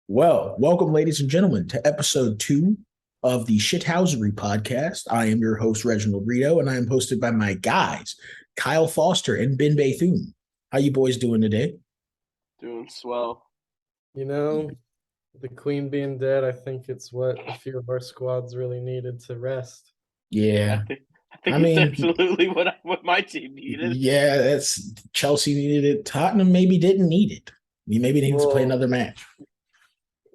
Well, welcome, ladies and gentlemen, to episode 2 of the Shithousery podcast. I am your host, Reginald Rito, and I am hosted by my guys, Kyle Foster and Ben Bethune. How you boys doing today? Doing swell. You know, the Queen being dead, I think it's what a few of our squads really needed to rest. Yeah. I mean, it's absolutely what my team needed. Yeah, that's Chelsea needed it. Tottenham maybe didn't need it. Maybe needs to play another match.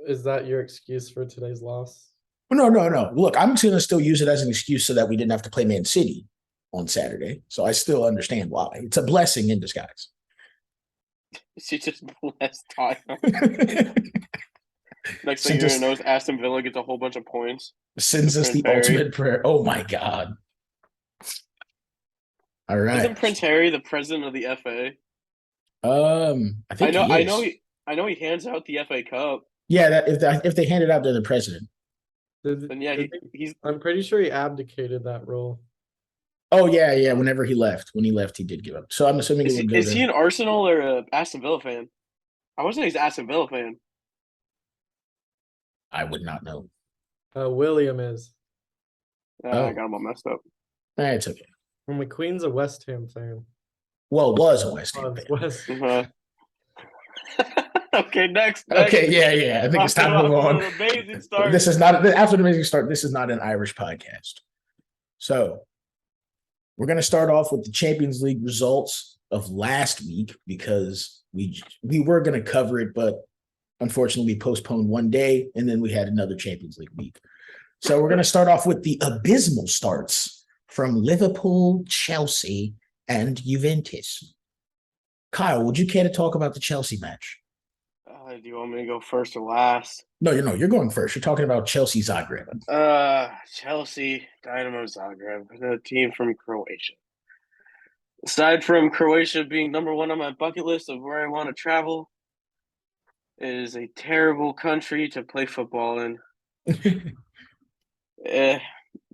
Is that your excuse for today's loss? No. Look, I'm going to still use it as an excuse so that we didn't have to play Man City on Saturday. So I still understand why. It's a blessing in disguise. She just blessed Tottenham. Next thing you're going to know is Aston Villa gets a whole bunch of points. Sends us the ultimate prayer. Oh, my God. All right. Isn't Prince Harry the president of the FA? I think I know he hands out the FA Cup. Yeah, if they hand it out to the president. Then yeah, I'm pretty sure he abdicated that role. Oh yeah. When he left, he did give up. So I'm assuming is he an Arsenal or a Aston Villa fan? I would say he's an Aston Villa fan. I would not know. William is. I got him all messed up. It's okay. Well, McQueen's a West Ham fan. Well, was a West Ham fan. Okay, next. Okay, yeah. I think it's time to move on. Amazing start. This is not after the amazing start. This is not an Irish podcast. So we're going to start off with the Champions League results of last week because we were going to cover it, but unfortunately we postponed one day and then we had another Champions League week. So we're going to start off with the abysmal starts from Liverpool, Chelsea, and Juventus. Kyle, would you care to talk about the Chelsea match? Do you want me to go first or last? No, you're going first. You're talking about Chelsea Zagreb. Chelsea, Dynamo Zagreb, the team from Croatia. Aside from Croatia being number one on my bucket list of where I want to travel, it is a terrible country to play football in.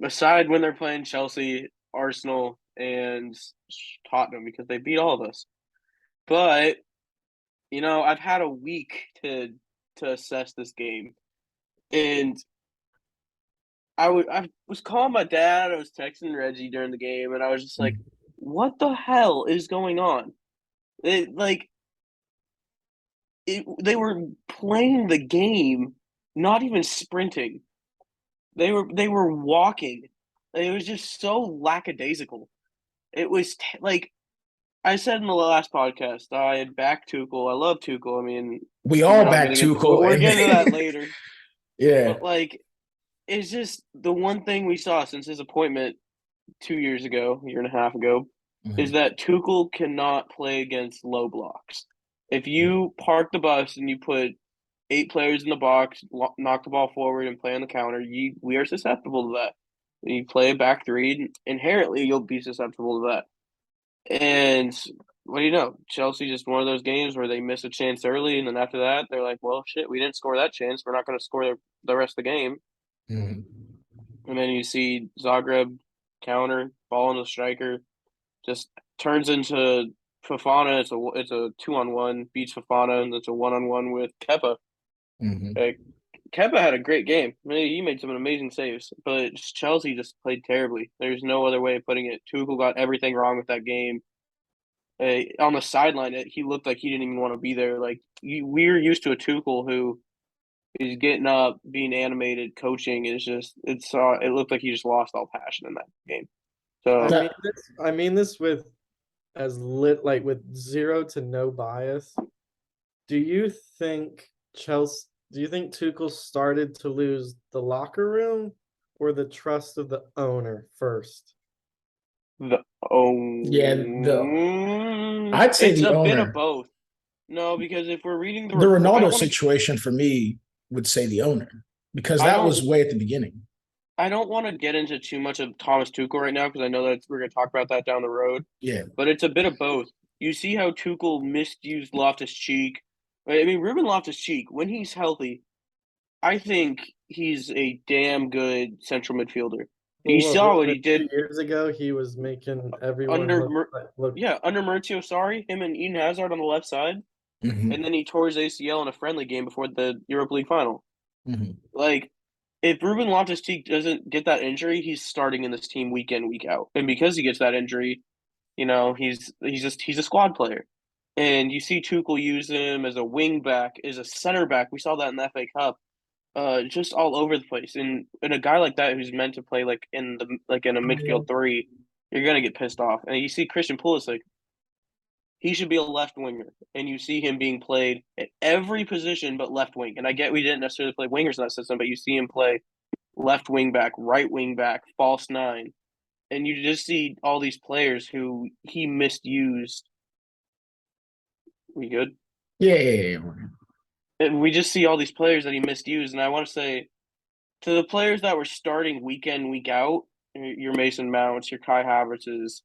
Aside when they're playing Chelsea, Arsenal, and Tottenham because they beat all of us. But I've had a week to assess this game, and I was calling my dad. I was texting Reggie during the game, and I was just like, "What the hell is going on?" They were playing the game, not even sprinting. They were walking. It was just so lackadaisical. It was I said in the last podcast, I had backed Tuchel. I love Tuchel. I mean, we all back Tuchel. We're getting to that later. Yeah. But, it's just the one thing we saw since his appointment 2 years ago, a year and a half ago, is that Tuchel cannot play against low blocks. If you park the bus and you put 8 players in the box, knock the ball forward, and play on the counter, we are susceptible to that. When you play a back three, inherently you'll be susceptible to that. And what do you know? Chelsea's just one of those games where they miss a chance early, and then after that, they're like, well, shit, we didn't score that chance. We're not going to score the rest of the game. Mm-hmm. And then you see Zagreb counter, ball in the striker, just turns into Fofana. It's a 2-on-1, beats Fofana, and it's a 1-on-1 with Kepa. Kepa had a great game. He made some amazing saves, but Chelsea just played terribly. There's no other way of putting it. Tuchel got everything wrong with that game. On the sideline, he looked like he didn't even want to be there. We're used to a Tuchel who is getting up, being animated, coaching. It looked like he just lost all passion in that game. So I mean this with with zero to no bias. Do you think Tuchel started to lose the locker room or the trust of the owner first? I'd say it's the owner. A bit of both. No, because if we're reading the Ronaldo situation for me would say the owner because that was way at the beginning. I don't want to get into too much of Thomas Tuchel right now because I know that we're going to talk about that down the road. Yeah, but it's a bit of both. You see how Tuchel misused Loftus-Cheek. I mean, Ruben Loftus-Cheek, when he's healthy, I think he's a damn good central midfielder. You saw what he did 2 years ago. He was making everyone under Maurizio Sarri, him and Eden Hazard on the left side. Mhm. and then he tore his ACL in a friendly game before the Europa League final. Mhm. Like, if Ruben Loftus-Cheek doesn't get that injury, he's starting in this team week in, week out. And because he gets that injury, he's a squad player. And you see Tuchel use him as a wing back, as a center back. We saw that in the FA Cup. Just all over the place. And a guy like that who's meant to play in a midfield three, you're gonna get pissed off. And you see Christian Pulisic, he should be a left winger, and you see him being played at every position but left wing. And I get we didn't necessarily play wingers in that system, but you see him play left wing back, right wing back, false nine, and you just see all these players who he misused. We good? Yeah. And we just see all these players that he misused, and I want to say to the players that were starting week in, week out, your Mason Mounts, your Kai Havertz's,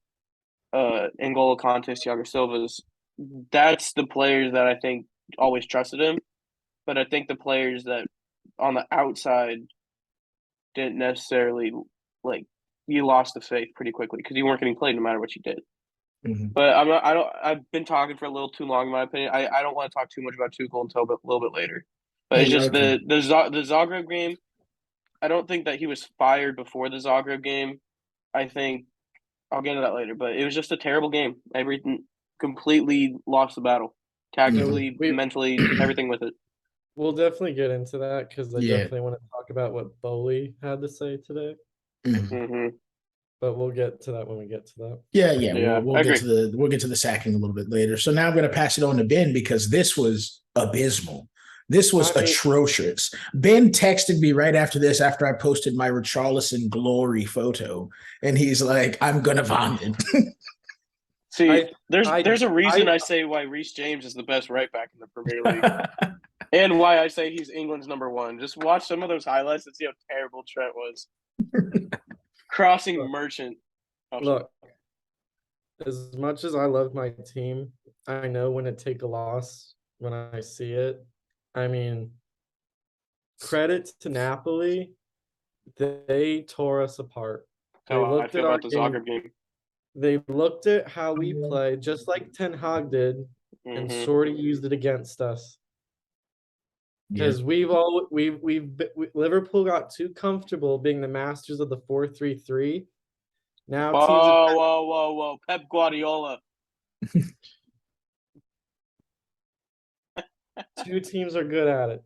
N'Golo Kante's, Thiago Silva's, that's the players that I think always trusted him. But I think the players that on the outside didn't necessarily you lost the faith pretty quickly because you weren't getting played no matter what you did. Mhm. But I'm not, I don't. I've been talking for a little too long, in my opinion. I don't want to talk too much about Tuchel until a little bit later. But it's Yeah, just okay. the Zagreb game. I don't think that he was fired before the Zagreb game. I think I'll get into that later. But it was just a terrible game. Everything completely lost the battle, tactically, We mentally, everything with it. we'll definitely get into that because I Yeah. definitely want to talk about what Bowley had to say today. Mhm. Hmm. But we'll get to that when we get to that. Yeah. Yeah, We'll I get agree. we'll get to the sacking a little bit later. So now I'm going to pass it on to Ben because this was abysmal. This was I mean- atrocious. Ben texted me right after this, after I posted my Richarlison glory photo, and he's like, "I'm gonna vomit." See, there's I- a reason I say why Reece James is the best right back in the Premier League. And why I say he's England's number one. Just watch some of those highlights and see how terrible Trent was. Crossing Look. Merchant. Oh, Look, as much as I love my team, I know when to take a loss when I see it. I mean, credit to Napoli, they tore us apart. They how I looked at feel our about the game. Zagreb game. They looked at how we played, just like Ten Hag did, and Mhm. sort of used it against us. Yeah. Because Liverpool got too comfortable being the masters of the 4-3-3. Now Whoa. Pep Guardiola. two teams are good at it.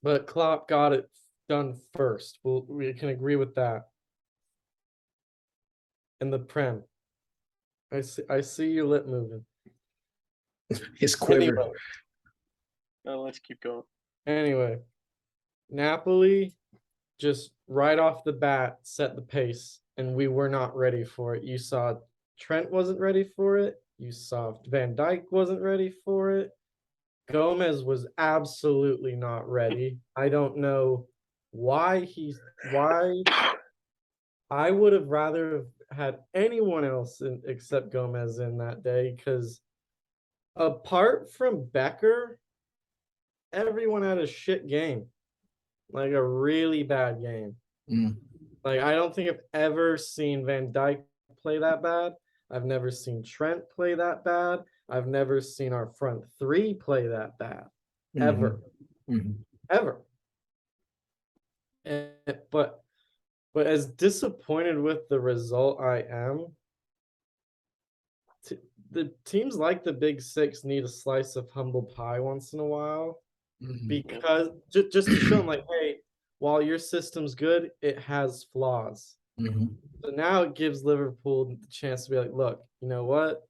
But Klopp got it done first. We can agree with that. In the Prem. I see your lip moving. His quiver. Oh, let's keep going. Anyway, Napoli just right off the bat set the pace, and we were not ready for it. You saw Trent wasn't ready for it. You saw Van Dijk wasn't ready for it. Gomez was absolutely not ready. I don't know why I would have rather had anyone else except Gomez in that day because apart from Becker, everyone had a shit game, like a really bad game. Mm. Like I don't think I've ever seen Van Dijk play that bad. I've never seen Trent play that bad. I've never seen our front three play that bad, ever, ever. And, but as disappointed with the result I am, the teams like the Big Six need a slice of humble pie once in a while because just to show them like, hey, while your system's good, it has flaws. So now it gives Liverpool the chance to be like, look, you know what?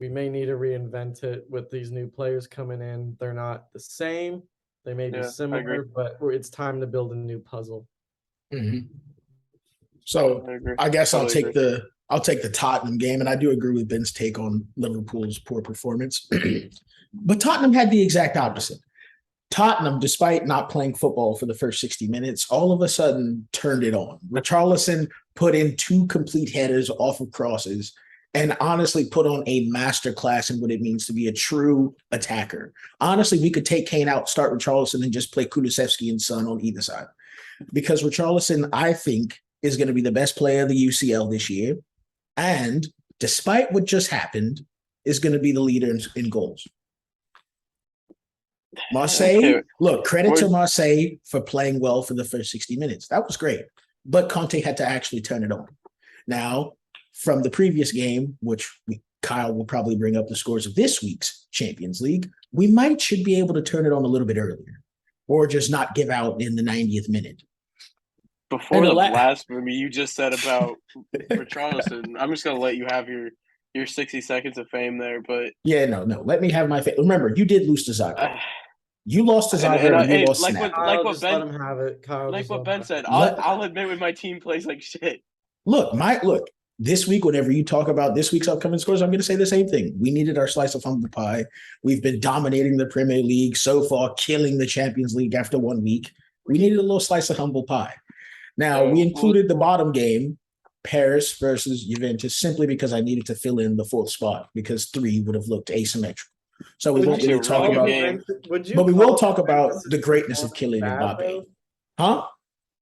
We may need to reinvent it with these new players coming in. They're not the same. They may be similar, but it's time to build a new puzzle. So I guess I'll take agree. the Tottenham game, and I do agree with Ben's take on Liverpool's poor performance. But Tottenham had the exact opposite. Tottenham, despite not playing football for the first 60 minutes, all of a sudden turned it on. Richarlison put in 2 complete headers off of crosses and honestly put on a masterclass in what it means to be a true attacker. Honestly, we could take Kane out, start Richarlison, and just play Kulusevski and Son on either side. Because Richarlison, I think, is going to be the best player of the UCL this year. And despite what just happened, is going to be the leader in goals. Marseille, Okay. look, credit to We're- Marseille for playing well for the first 60 minutes. That was great. But Conte had to actually turn it on. Now, from the previous game, which Kyle will probably bring up the scores of this week's Champions League, we should be able to turn it on a little bit earlier or just not give out in the 90th minute. Before the blasphemy you just said about Richarlison, I'm just gonna let you have your 60 seconds of fame there. But yeah, no. Let me have my remember, you did lose to Zagreb. You lost to Zagreb and you lost like Snap. Kyle, just let him have it. Kyle, like just what let Ben him said, have it. I'll admit when my team plays like shit. Look, this week, whenever you talk about this week's upcoming scores, I'm going to say the same thing. We needed our slice of humble pie. We've been dominating the Premier League so far, killing the Champions League after 1 week. We needed a little slice of humble pie. Now, we included the bottom game, Paris versus Juventus, simply because I needed to fill in the fourth spot because 3 would have looked asymmetrical. So we won't really talk about it. But we will talk about the greatness of Kylian Mbappe. Huh?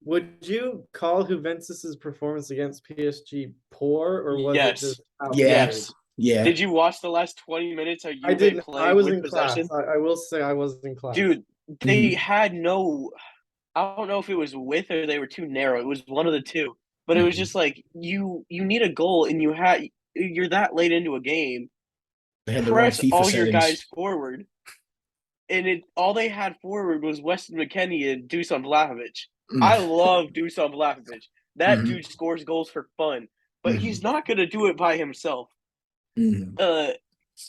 Would you call Juventus's performance against PSG poor, or was it just yes? Yeah. Did you watch the last 20 minutes? I didn't. I was in class. I will say I was in class. Dude, they had no. I don't know if it was width or they were too narrow. It was one of the two. But it was just like you need a goal and you're that late into a game. They had Press the right FIFA all settings. your guys forward. And all they had forward was Weston McKennie and Dusan Vlahovic. I love Dusan Vlahovic. That dude scores goals for fun. But he's not gonna do it by himself.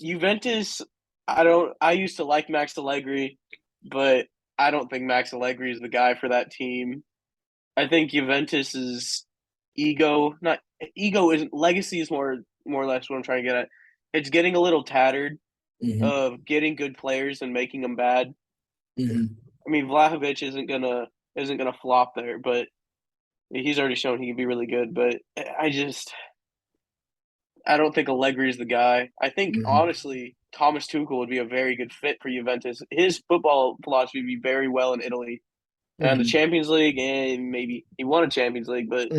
Juventus, I used to like Max Allegri, but I don't think Max Allegri is the guy for that team. I think Juventus's legacy is more or less what I'm trying to get at. It's getting a little tattered of getting good players and making them bad. I mean, Vlahovic isn't gonna flop there, but he's already shown he can be really good. But I don't think Allegri is the guy. I think honestly, Thomas Tuchel would be a very good fit for Juventus. His football philosophy would be very well in Italy. And the Champions League, and maybe he won a Champions League, but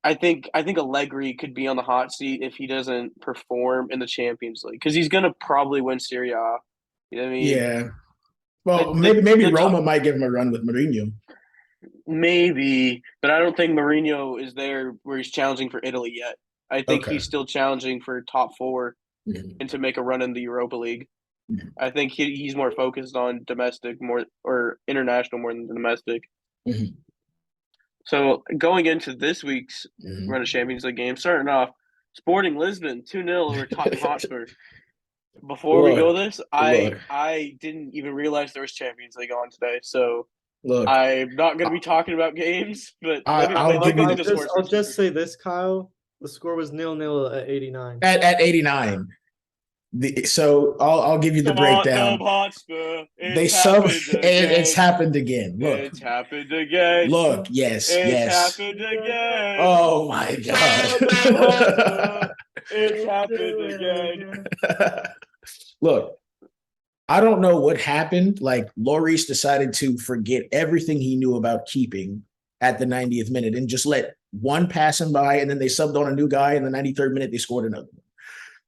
I think Allegri could be on the hot seat if he doesn't perform in the Champions League because he's gonna probably win Serie A. You know what I mean? Yeah. Well, maybe Roma might give him a run with Mourinho. Maybe, but I don't think Mourinho is there where he's challenging for Italy yet. I think he's still challenging for top 4 and to make a run in the Europa League. I think he's more focused on domestic or international more than domestic. So going into this week's run of Champions League game, starting off, Sporting Lisbon 2-0 over Tottenham Hotspur. Before we go this, I didn't even realize there was Champions League on today. So I'm not going to be talking about games, but I'll just say this, Kyle. The score was 0-0 at 89. At 89. So I'll give you the breakdown. Hotspur, it's happened again. Look, it's happened again. Look, yes. Happened again. Oh my god! It's happened again. Look, I don't know what happened. Like Lloris decided to forget everything he knew about keeping at the 90th minute and just let one pass him by, and then they subbed on a new guy. In the 93rd minute, they scored another one.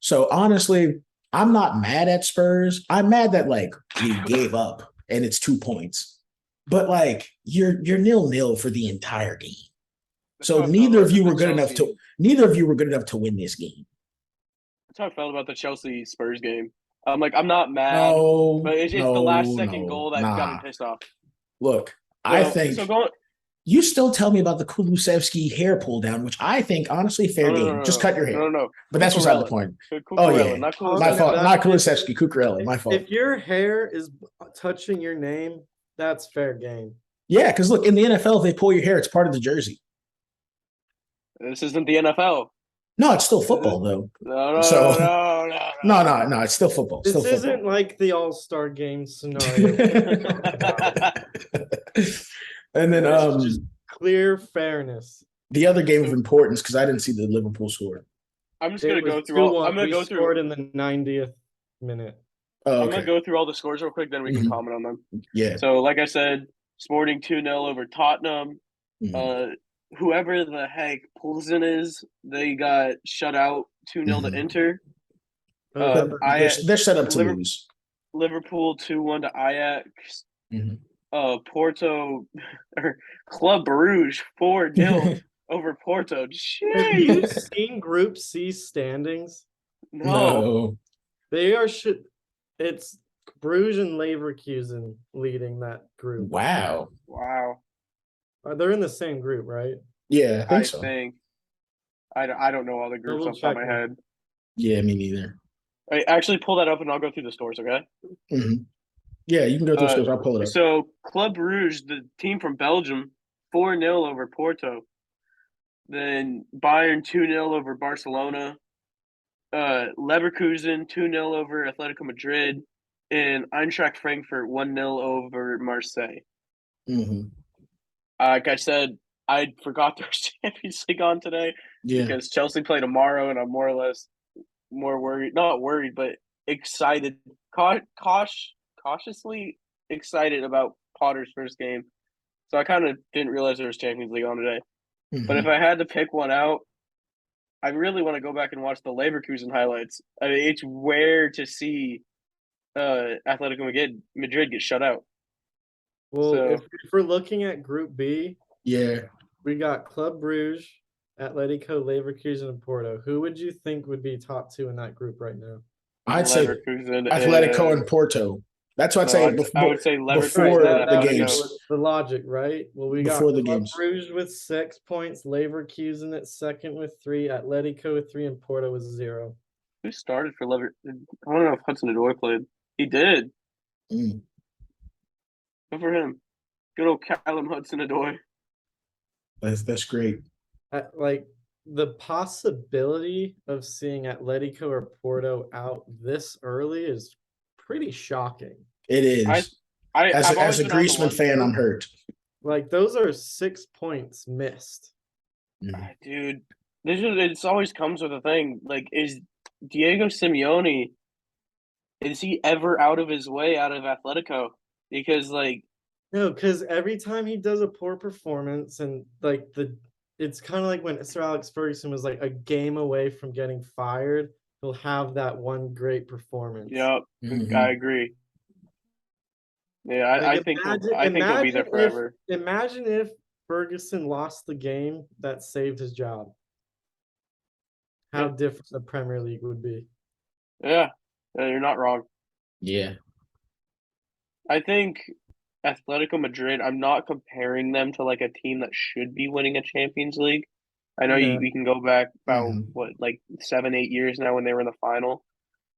So honestly, I'm not mad at Spurs. I'm mad that like we gave up and it's 2 points. But like you're 0-0 for the entire game. So neither of you were good enough to win this game. That's how I felt about the Chelsea Spurs game. I'm not mad, but it's the last second goal that got me pissed off. Look, I think you still tell me about the Kulusevski hair pull down, which I think honestly fair game. Just cut your hair. No. But that's beside the point. Oh yeah, my fault. Not Kulusevski, Cucurella. My fault. If your hair is touching your name, that's fair game. Yeah, because look, in the NFL, if they pull your hair, it's part of the jersey. This isn't the NFL. No, it's still football though. No, it's still football. This isn't like the All-Star game scenario. And then just clear fairness. The other game of importance, because I didn't see the Liverpool score. I'm just gonna go through I'm gonna go through scored in the 90th minute. Oh, okay. I'm gonna go through all the scores real quick, then we can comment on them. Yeah. So like I said, Sporting 2-0 over Tottenham. Whoever the heck Poulsen is, they got shut out 2-0 to Inter. They're set up to Liver- lose. Liverpool 2-1 to Ajax. Mhm. Porto or Club Bruges 4-0 over Porto. Have you Jeez. seen Group C standings? No. No. They are it's Bruges and Leverkusen leading that group. Wow. Wow. They're in the same group, right? Yeah, I think I so. think. I don't know all the groups Double off the top of check my me. head. Yeah, me neither. I actually pull that up and I'll go through the scores, okay? hmm Yeah, you can go through scores. I'll pull it up. So Club Bruges, the team from Belgium, 4-0 over Porto. Then Bayern 2-0 over Barcelona. Leverkusen 2-0 over Atletico Madrid. And Eintracht Frankfurt 1-0 over Marseille. hmm Like I said, I forgot there's Champions League on today Yeah. because Chelsea play tomorrow, and I'm more or less more worried. Not worried, but excited, cautiously excited about Potter's first game. So I kind of didn't realize there was Champions League on today. But if Mhm. I had to pick one out, I really want to go back and watch the Leverkusen highlights. I mean, it's rare to see Atletico Madrid get shut out. Well, So- if we're looking at Group B, Yeah. we got Club Bruges, Atletico, Leverkusen, and Porto. Who would you think would be top two in that group right now? I'd say Leverkusen Atletico and Porto. That's what I'd say I would say Leverkusen before and the Atletico. games. The logic, right? Well, we Before got the Club games. Bruges with 6 points, Leverkusen at second with 3, Atletico with 3, and Porto with 0. Who started for Leverkusen? I don't know if Hudson-Odoi played. He did. Mm. Good for him. Good old Callum Hudson-Odoi. That's great. Like the possibility of seeing Atletico or Porto out this early is pretty shocking. It is. I've As always a been on the Griezmann one fan, foot. I'm hurt. Like those are 6 points missed. Dude, it's always comes with a thing. Like, is Diego Simeone, is he ever out of his way out of Atletico? Because like No, because every time he does a poor performance and like it's kind of like when Sir Alex Ferguson was like a game away from getting fired, he'll have that one great performance. Yep, Mhm. I agree. Yeah, I think he'll be there forever. Imagine if Ferguson lost the game that saved his job. How Yeah. different the Premier League would be. Yeah, you're not wrong. Yeah. I think Atletico Madrid, I'm not comparing them to like a team that should be winning a Champions League. I know Yeah. we can go back about Mhm. like 7-8 years now when they were in the final.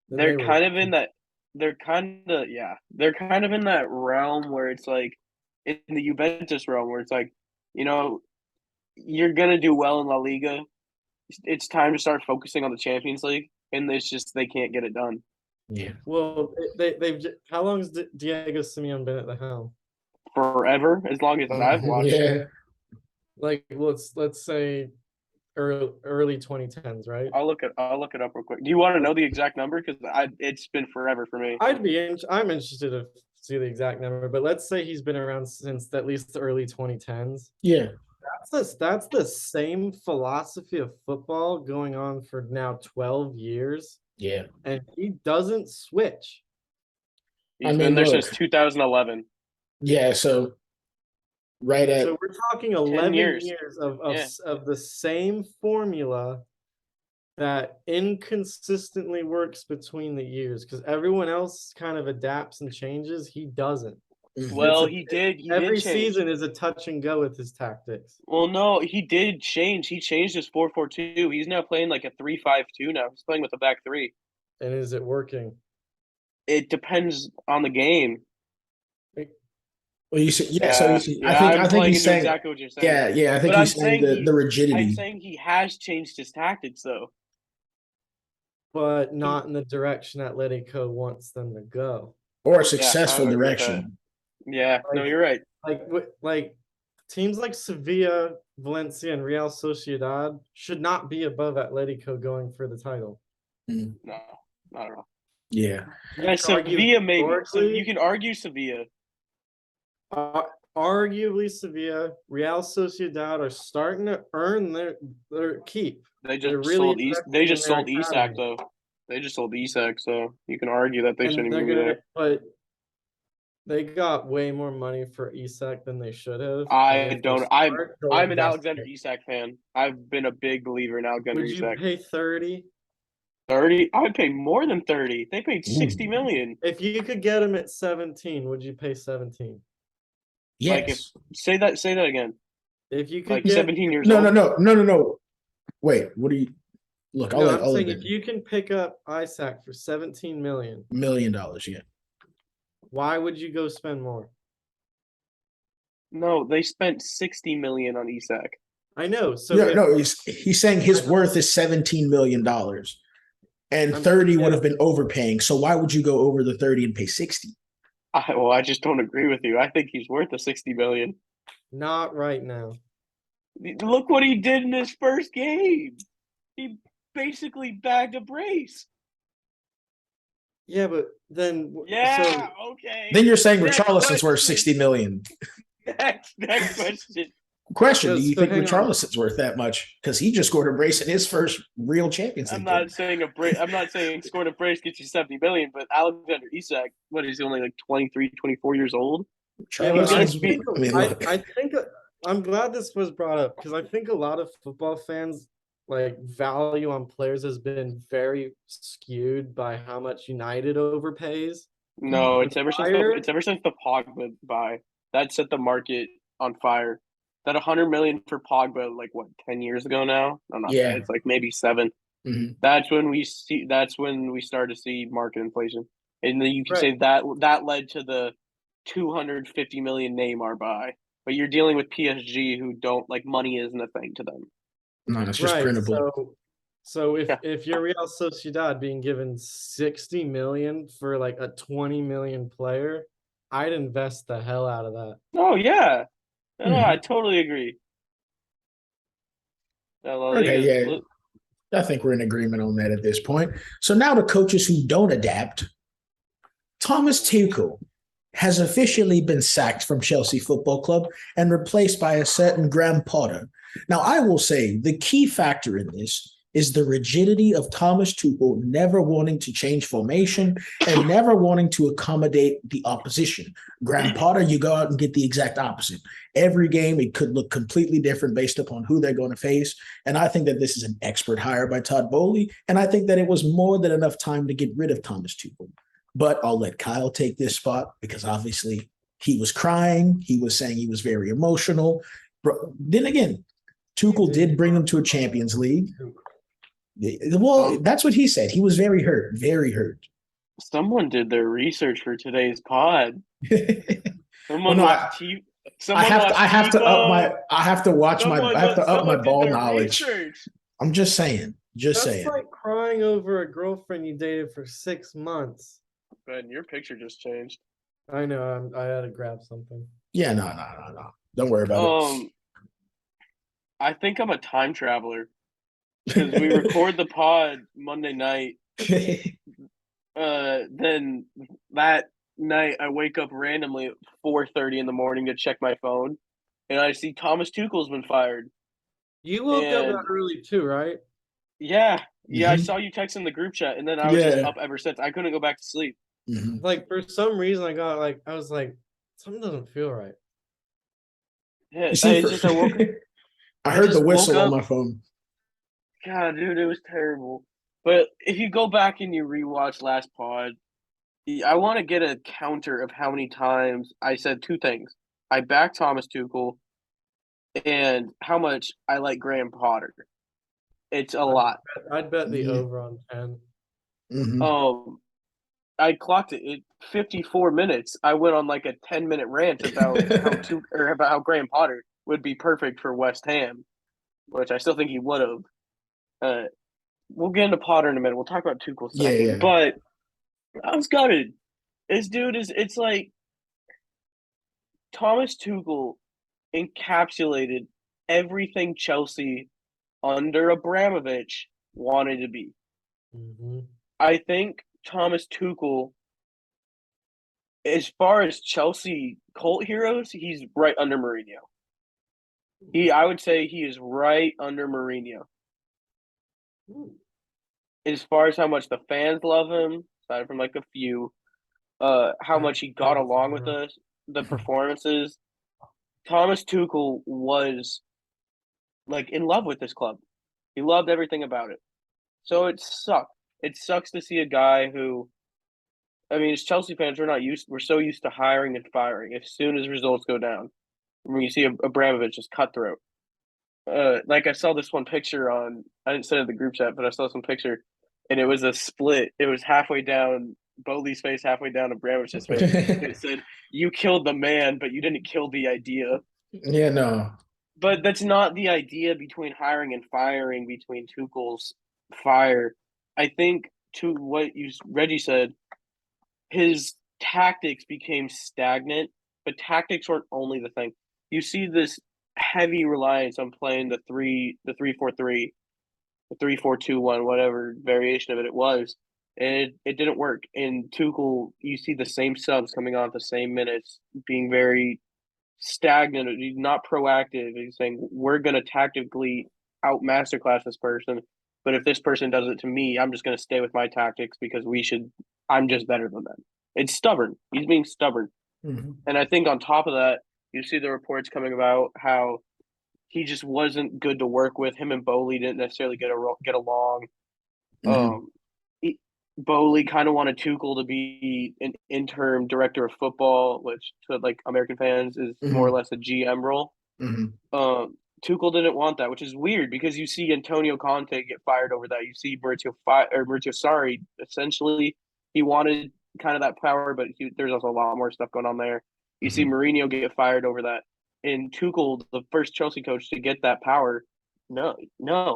Then They're they were- kind of in that they're kind of in that realm where it's like in the Juventus realm where it's like, you're gonna do well in La Liga. It's time to start focusing on the Champions League, and it's just they can't get it done. Yeah. Well, they've how long has Diego Simeone been at the helm? Forever, as long as I've watched. Yeah. Like let's say early 2010s, right? I'll look it up real quick. Do you want to know the exact number? Because it's been forever for me. I'm interested to see the exact number, but let's say he's been around since at least the early 2010s. Yeah. That's the same philosophy of football going on for now 12 years, Yeah. and he doesn't switch. He's been there since 2011. Yeah. So right at So we're talking 11 years. years of the same formula that inconsistently works between the years because everyone else kind of adapts and changes. He doesn't. Well, It's he did. Every change. season is a touch and go with his tactics. Well, no, he did change. He changed his 4-4-2. He's now playing like a 3-5-2 now. He's playing with a back three. And is it working? It depends on the game. Well, you see, yeah. So you see, I'm I think playing he's into saying, exactly what you're saying. yeah. I think But he's saying the rigidity. I'm saying he has changed his tactics though. But not in the direction Atletico wants them to go. Or a successful I agree with direction. Yeah, no, you're right. Like teams like Sevilla, Valencia, and Real Sociedad should not be above Atletico going for the title. Mm. No, not at all. Yeah. Yeah, Sevilla maybe. So you can argue Sevilla. Arguably Sevilla, Real Sociedad are starting to earn their keep. They just They're really sold East. They just investing in sold their Isak academy. though. They just sold Isak, so you can argue that they And shouldn't they're even be gonna, there. but they got way more money for Isak than they should have. And I if they're don't. smart, they'll I'm an invest Alexander it. Isak fan. I've been a big believer in Alexander Would you Isak. pay 30? 30? I would pay more than 30. They paid 60 Ooh. million. If you could get him at 17, would you pay 17? Like if Yes. say that again. If you could Like get 17 years No, old. no, no, no, no, no. Wait, what do you look? No, I'm I'll let saying if you can pick up Isak for 17 million, $1 million. Yeah. why would you go spend more? No, they spent 60 million on Isak. I know. So Yeah, if no, he's saying his worth is $17 million. And I'm 30 would yeah, have been overpaying. So why would you go over the 30 and pay 60? I just don't agree with you. I think he's worth the 60 million. not right now. Look what he did in his first game. He basically bagged a brace. Yeah, but then Yeah, okay. Then you're saying Next Richarlison's worth question. 60 million. Next question. Question, No, do you so think hang on. Richarlison's worth that much? Because he just scored a brace in his first real Champions League I'm game. not saying I'm not saying scoring a brace gets you 70 million, but Alexander Isak, what is he only like 23, 24 years old? Yeah, but gonna Richarlison's, be- I mean, look. I think I'm glad this was brought up because I think a lot of football fans like value on players has been very skewed by how much United overpays. No, With it's ever since the Pogba buy that set the market on fire. That 100 million for Pogba, like what, 10 years ago now? No, not Yeah. that. It's like maybe 7. Mhm. That's when we start to see market inflation, and then you can Right. say that led to the 250 million Neymar buy. But you're dealing with PSG, who don't like money isn't a thing to them. No, it's just Right. printable. So Yeah. if you're Real Sociedad being given 60 million for like a 20 million player, I'd invest the hell out of that. Oh yeah, no, I Mhm. totally agree. La Okay, Liga, yeah. I think we're in agreement on that at this point. So now the coaches who don't adapt, Thomas Tuchel has officially been sacked from Chelsea Football Club and replaced by a certain Graham Potter. Now, I will say the key factor in this is the rigidity of Thomas Tuchel never wanting to change formation and never wanting to accommodate the opposition. Graham Potter, you go out and get the exact opposite. Every game, it could look completely different based upon who they're going to face. And I think that this is an expert hire by Todd Bowley. And I think that it was more than enough time to get rid of Thomas Tuchel. But I'll let Kyle take this spot because obviously he was crying. He was saying he was very emotional. Then again, Tuchel did bring them to a Champions League. Well, that's what he said. He was very hurt, very hurt. Someone did their research for today's pod. Well, no, I have to up my ball knowledge. Research. I'm just saying. That's like crying over a girlfriend you dated for 6 months. Ben, your picture just changed. I know. I had to grab something. Yeah, no. Don't worry about it. I think I'm a time traveler because we record the pod Monday night. Then that night I wake up randomly at 4:30 in the morning to check my phone, and I see Thomas Tuchel's been fired. You woke up that early too, right? Yeah, I saw you text in the group chat, and then I was just up ever since. I couldn't go back to sleep. Mm-hmm. Like for some reason, I was like, something doesn't feel right. Yeah, I heard the whistle on my phone. God, dude, it was terrible. But if you go back and you rewatch last pod, I want to get a counter of how many times I said 2 things. I backed Thomas Tuchel and how much I like Graham Potter. It's a lot. I'd bet the over on 10. Mm-hmm. I clocked it at 54 minutes. I went on like a 10-minute rant about about how Graham Potter would be perfect for West Ham, which I still think he would have. We'll get into Potter in a minute. We'll talk about Tuchel second. Yeah. But I was gutted. This dude it's like Thomas Tuchel encapsulated everything Chelsea under Abramovich wanted to be. Mm-hmm. I think Thomas Tuchel, as far as Chelsea cult heroes, he's right under Mourinho. I would say he is right under Mourinho. as far as how much the fans love him, aside from like a few, how much he got along with us, the performances, Thomas Tuchel was like in love with this club. He loved everything about it. So it sucked. It sucks to see a guy who, I mean, as Chelsea fans, we're so used to hiring and firing as soon as results go down. When you see Abramovich just cutthroat. Like I saw this one picture I didn't send it to the group chat, but I saw some picture, and it was a split. It was halfway down Bowley's face, halfway down Abramovich's face. And it said, "You killed the man, but you didn't kill the idea." Yeah, no. But that's not the idea between hiring and firing, between Tuchel's fire. I think to what Reggie said, his tactics became stagnant, but tactics weren't only the thing. You see this heavy reliance on playing the 3-4-3, the 3-4-2-1, whatever variation of it was, and it didn't work. And Tuchel, you see the same subs coming on at the same minutes, being very stagnant. He's not proactive. He's saying we're going to tactically out masterclass this person, but if this person does it to me, I'm just going to stay with my tactics because I'm just better than them. It's stubborn. He's being stubborn. Mm-hmm. And I think on top of that, you see the reports coming about how he just wasn't good to work with. Him and Bowley didn't necessarily get along. Mm-hmm. Bowley kind of wanted Tuchel to be an interim director of football, which to like American fans is more or less a GM role. Mm-hmm. Tuchel didn't want that, which is weird because you see Antonio Conte get fired over that. You see Maurizio Sarri, essentially, he wanted kind of that power, but there's also a lot more stuff going on there. You see Mourinho get fired over that. And Tuchel, the first Chelsea coach to get that power, no,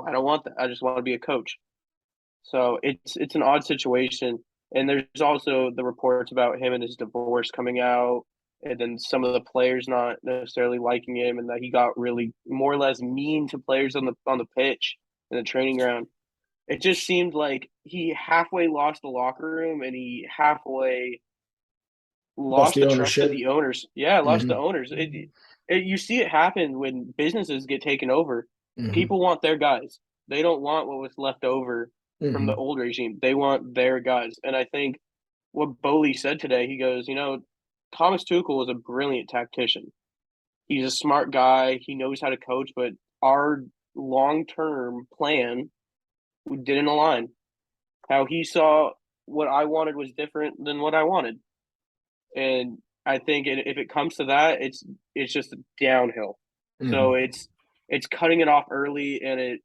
I don't want that. I just want to be a coach. So it's an odd situation. And there's also the reports about him and his divorce coming out, and then some of the players not necessarily liking him, and that he got really more or less mean to players on the pitch in the training ground. It just seemed like he halfway lost the locker room, and he halfway Lost lost the the trust of ownership. the owners. Yeah, lost the Mm-hmm. owners. You see it happen when businesses get taken over. Mm-hmm. People want their guys. They don't want what was left over from the Mm-hmm. old regime. They want their guys. And I think what Bowley said today, he goes, Thomas Tuchel is a brilliant tactician. He's a smart guy. He knows how to coach, but our long-term plan didn't align. How he saw what I wanted was different than what I wanted. And I think if it comes to that, it's just downhill. So Mm-hmm. it's cutting it off early, and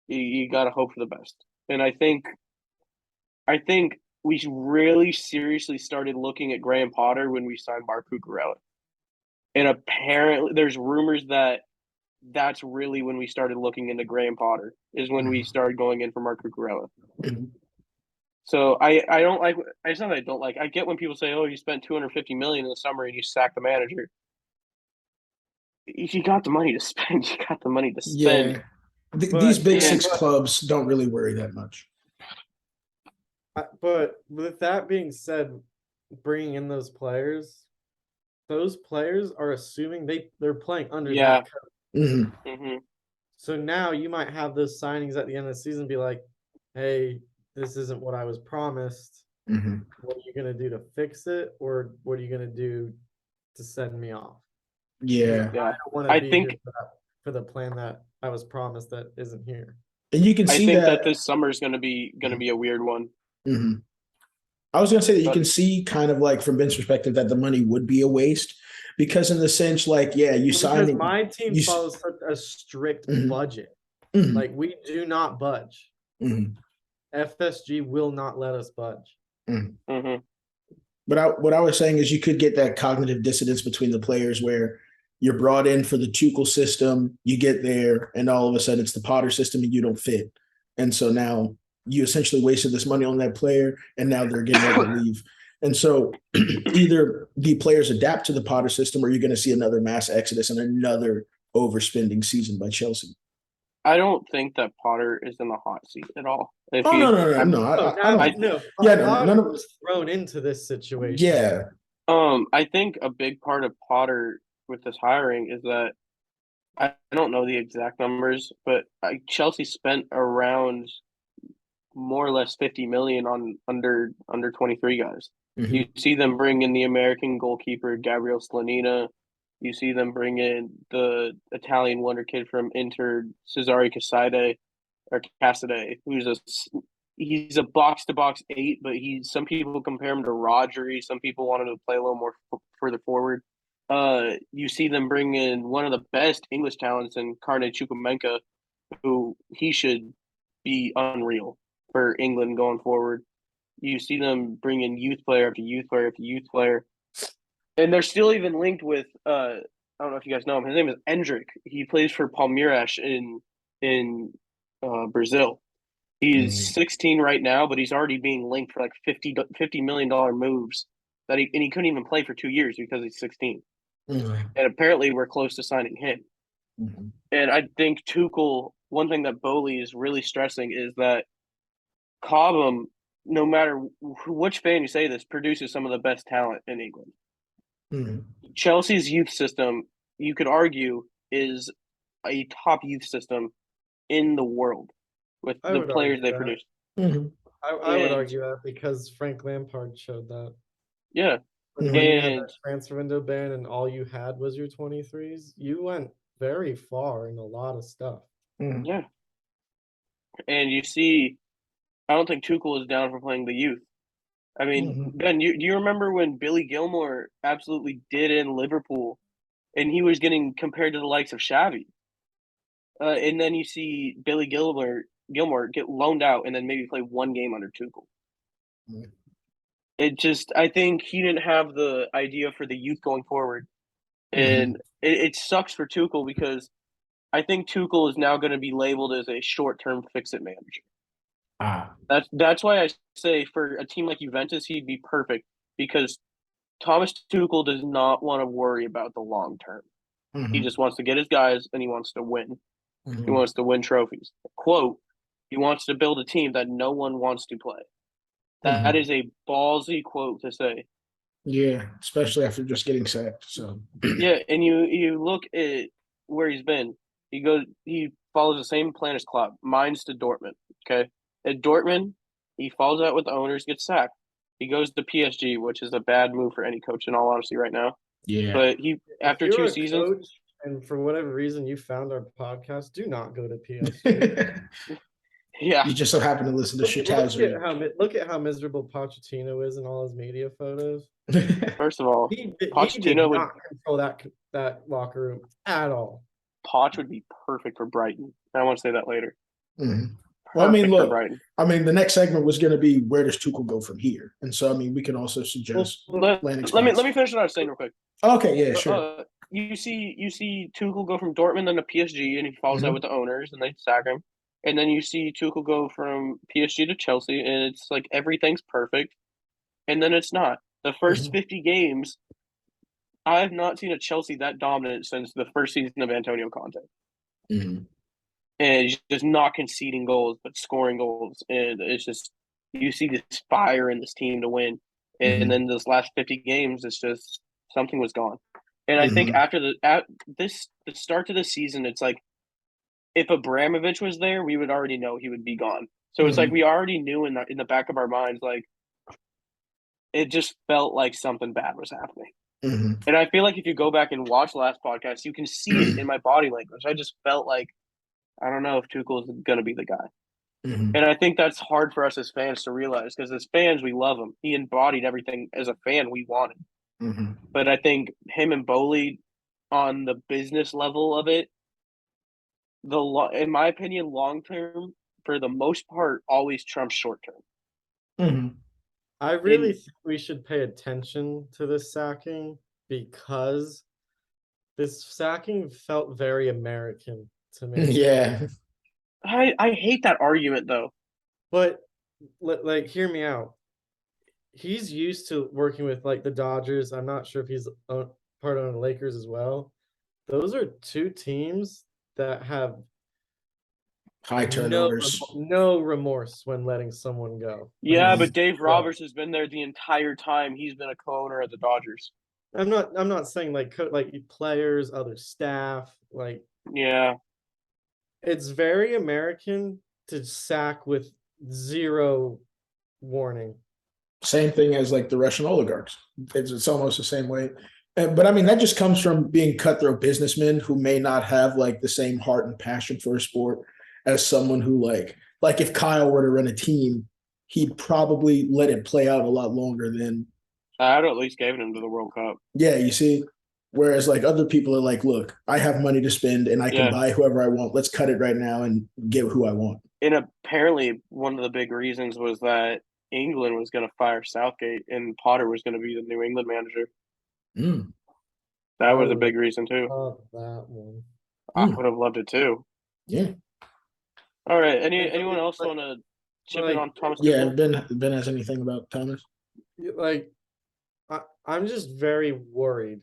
you got to hope for the best. And I think we really seriously started looking at Graham Potter when we signed Mark Cucurella. And apparently, there's rumors that that's really when we started looking into Graham Potter, is when we started going in for Mark Cucurella. Mm-hmm. So I don't like. It's not that I don't like. I get when people say, "Oh, you spent 250 million in the summer and you sacked the manager." If you got the money to spend, you got the money to spend. Yeah. But These big and- six clubs don't really worry that much. But with that being said, bringing in those players are assuming they're playing under Yeah. that coach. Mm-hmm. Mm-hmm. So now you might have those signings at the end of the season be like, hey, this isn't what I was promised. Mm-hmm. What are you going to do to fix it? Or what are you going to do to send me off? Yeah. Yeah. I don't want to I be think here for the plan that I was promised that isn't here. And you can I see think that. that this summer is going to be a weird one. Mm-hmm. I was going to say that you But- can see kind of like from Ben's perspective that the money would be a waste because in the sense like, yeah, you Because sign my team follows such a strict Mhm. budget. Mhm. Like we do not budge. Mhm. FSG will not let us budge. Mm-hmm. But what I was saying is you could get that cognitive dissonance between the players where you're brought in for the Tuchel system, you get there, and all of a sudden it's the Potter system and you don't fit. And so now you essentially wasted this money on that player, and now they're getting ready to leave. And so either the players adapt to the Potter system or you're going to see another mass exodus and another overspending season by Chelsea. I don't think that Potter is in the hot seat at all. No. I don't. Potter was thrown into this situation. Yeah. I think a big part of Potter with this hiring is that I don't know the exact numbers, but Chelsea spent around more or less 50 million on under 23 guys. Mhm. You see them bring in the American goalkeeper Gabriel Slonina. You see them bring in the Italian wonder kid from Inter, Cesare Cassade, he's a box to box 8, but some people compare him to Rodri. Some people want him to play a little more further forward. You see them bring in one of the best English talents in Karne Chukwuemeka, who he should be unreal for England going forward. You see them bring in youth player after youth player after youth player. And they're still even linked with I don't know if you guys know him. His name is Endrick. He plays for Palmeiras in Brazil. He's 16 right now, but he's already being linked for like $50 million moves he couldn't even play for 2 years because he's 16. Mhm. And apparently we're close to signing him. Mhm. And I think Tuchel, one thing that Bowley is really stressing is that Cobham, no matter which fan you say this, produces some of the best talent in England. Mhm. Chelsea's youth system, you could argue, is a top youth system in the world with I the would players argue they that. produce. Mhm. I would And- argue that because Frank Lampard showed that. Yeah. When Mhm. you had And that transfer window ban and all you had was your 23s, you went very far in a lot of stuff. Mhm. yeah. And you see, I don't think Tuchel is down for playing the youth. I mean, Mhm. Ben, do you remember when Billy Gilmore absolutely did in Liverpool and he was getting compared to the likes of Xavi? And then you see Billy Gilmore get loaned out and then maybe play one game under Tuchel. Mhm. I think he didn't have the idea for the youth going forward. And it sucks for Tuchel because I think Tuchel is now going to be labeled as a short-term fix-it manager. Ah. That's why I say for a team like Juventus, he'd be perfect because Thomas Tuchel does not want to worry about the long term. He Mhm. just wants to get his guys and he wants to win. He Mhm. wants to win trophies. Quote, he wants to build a team that no one wants to play. That Mhm. is a ballsy quote to say. Yeah, especially after just getting sacked. So Yeah, and you look at where he's been. He follows the same plan as Klopp. Mine's to Dortmund. Okay. At Dortmund, he falls out with the owners, gets sacked. He goes to PSG, which is a bad move for any coach in all honesty right now. yeah. But he If after you're 2 a seasons, coach and for whatever reason you found our podcast, do not go to PSG. yeah. You just so happen to listen to Look at how miserable Pochettino is in all his media photos. First of all, He did Pochettino not control that locker room at all. Poch would be perfect for Brighton. I want to say that later. Mhm. Well, I Perfect mean, for look, Brighton. the next segment was going to be where does Tuchel go from here, and so we can also suggest Let landing me spots. finish what I was saying real quick. Okay, yeah, sure. You see Tuchel go from Dortmund then to PSG, and he falls out with the owners, and they sack him. And then you see Tuchel go from PSG to Chelsea, and it's like everything's perfect, and then it's not. The first 50 games, I have not seen a Chelsea that dominant since the first season of Antonio Conte. Mhm. And he's just not conceding goals, but scoring goals, and it's just you see this fire in this team to win. And then those last 50 games, it's just something was gone. And I think after the start to the season, it's like if Abramovich was there, we would already know he would be gone. So it's like we already knew in the back of our minds, like it just felt like something bad was happening. And I feel like if you go back and watch the last podcast, you can see it in my body language. I just felt like I don't know if Tuchel is going to be the guy. And I think that's hard for us as fans to realize because as fans, we love him. He embodied everything as a fan we wanted. But I think him and Bowley on the business level of it, in my opinion, long term, for the most part, always trumps short term. I really think we should pay attention to this sacking because this sacking felt very American to me. Yeah. I hate that argument though. But like, hear me out. He's used to working with like the Dodgers. I'm not sure if he's part of the Lakers as well. Those are two teams that have High turnovers. no remorse when letting someone go. Yeah, but Dave Roberts has been there the entire time he's been a co-owner of the Dodgers. I'm not saying like players, other staff, like yeah. It's very American to sack with zero warning. Same thing as like the Russian oligarchs. It's almost the same way. But I mean, that just comes from being cutthroat businessmen who may not have like the same heart and passion for a sport as someone who like if Kyle were to run a team, he'd probably let it play out a lot longer than. I'd at least given him to the World Cup. Yeah, you see. Whereas like other people are like, look, I have money to spend and I can buy whoever I want. Let's cut it right now and get who I want. And apparently one of the big reasons was that England was going to fire Southgate and Potter was going to be the New England manager. Mm. That was a big reason too. Love that one. I would have loved it too. Yeah. All right. Anyone else want to chip in on Thomas Yeah, Tuchel? Ben has anything about Thomas? Like, I'm just very worried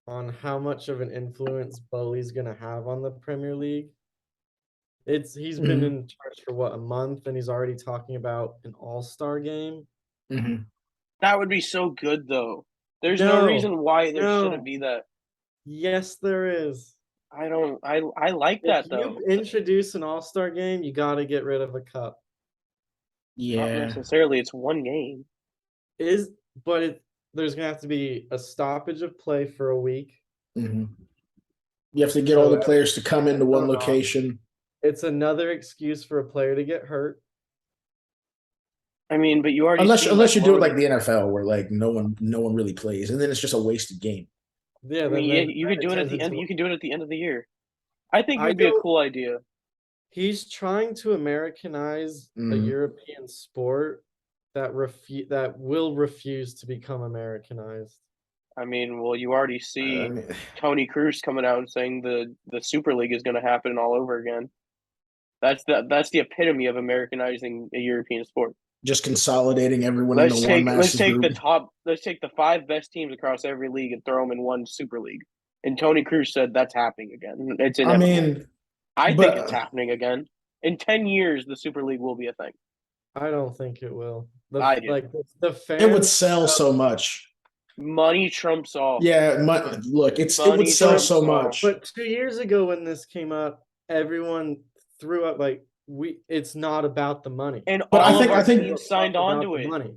on how much of an influence Bowley's going to have on the Premier League. He's been in charge for what, a month, and he's already talking about an all-star game. Mm-hmm. That would be so good, though. There's no reason why there shouldn't be that. Yes, there is. I like that, though. If you introduce an all-star game, you got to get rid of a cup. Yeah. Not necessarily. It's one game. There's going to have to be a stoppage of play for a week. Mm-hmm. You have to get all the players to come into one location. It's another excuse for a player to get hurt. I mean, but you already unless you do it like the NFL, where like no one really plays, and then it's just a wasted game. Yeah, I mean, you could do it at the end. You could do it at the end of the year. I think it would be a cool idea. He's trying to Americanize a European sport that will refuse to become Americanized. I mean, well, you already see Tony Cruz coming out and saying the Super League is going to happen all over again. That's the epitome of Americanizing a European sport. Just consolidating everyone into one massive group. Let's take the 5 best teams across every league and throw them in one Super League. And Tony Cruz said that's happening again. It's inevitable. I think it's happening again. In 10 years, the Super League will be a thing. I don't think it will. I do. It would sell so much. Money trumps all. Yeah, look, it would sell so much. But 2 years ago when this came up, everyone threw up like it's not about the money. And all of our teams signed on to it. Money.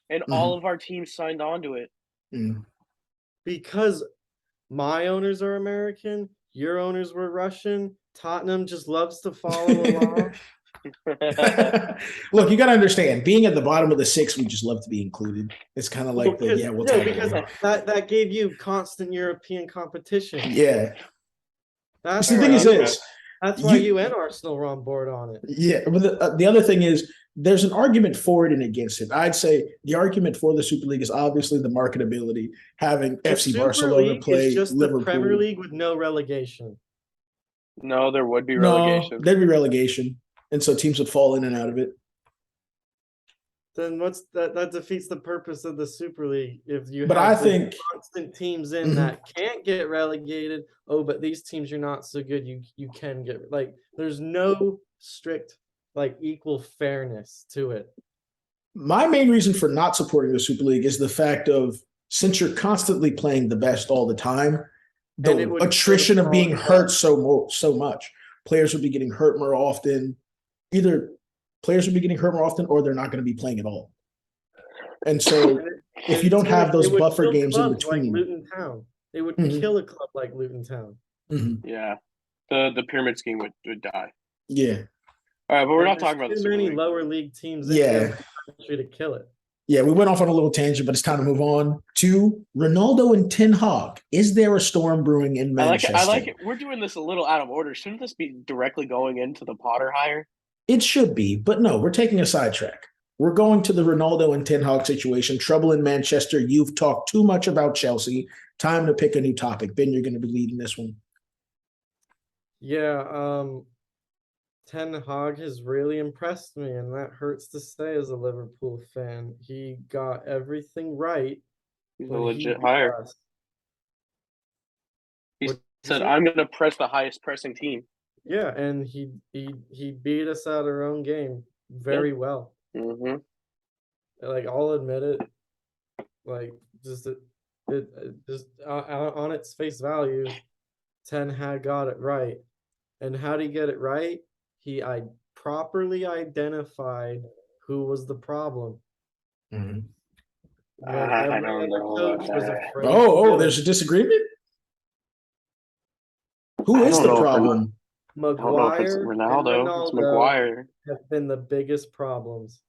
And all of our teams signed on to it. Because my owners are American, your owners were Russian, Tottenham just loves to follow along. Look, you got to understand, being at the bottom of the 6, we just love to be included. It's kind of like we'll take because that gave you constant European competition. Yeah. That's the thing is this. That's why you and Arsenal were on board on it. Yeah, but the other thing is there's an argument for it and against it. I'd say the argument for the Super League is obviously the marketability, having FC Barcelona play is just Liverpool. The Premier League with no relegation. No, there would be relegation. No, there'd be relegation, and so teams would fall in and out of it. Then what's that? That defeats the purpose of the Super League. If you think constant teams in that can't get relegated. Oh, but these teams are not so good. You can get there's no strict equal fairness to it. My main reason for not supporting the Super League is the fact of since you're constantly playing the best all the time, the attrition of being hurt so much. Players would be getting hurt more often. Either players would be getting hurt more often or they're not going to be playing at all. And so if you don't have those buffer games in between. Like Luton Town. It would kill a club like Luton Town. Yeah. The pyramid scheme would die. Yeah. All right, but we're not talking about too many lower league teams in the country to kill it. Yeah, we went off on a little tangent, but it's time to move on to Ronaldo and Ten Hag. Is there a storm brewing in Manchester? I like it. We're doing this a little out of order. Shouldn't this be directly going into the Potter hire? It should be, but no, we're taking a sidetrack. We're going to the Ronaldo and Ten Hag situation. Trouble in Manchester. You've talked too much about Chelsea. Time to pick a new topic. Ben, you're going to be leading this one. Yeah, Ten Hag has really impressed me, and that hurts to say as a Liverpool fan. He got everything right. He's a legit hire. He said, "I'm going to press the highest pressing team." Yeah, and he beat us at our own game very well. Mm-hmm. I'll admit it. Just on its face value, Ten Hag got it right. And how did he get it right? He properly identified who was the problem. Mhm. When I every don't other know coach about was that. afraid to do There's it. a disagreement? Who I is don't the know if problem? I don't know if it's Maguire and Ronaldo. It's Ronaldo Maguire. have been the biggest problems.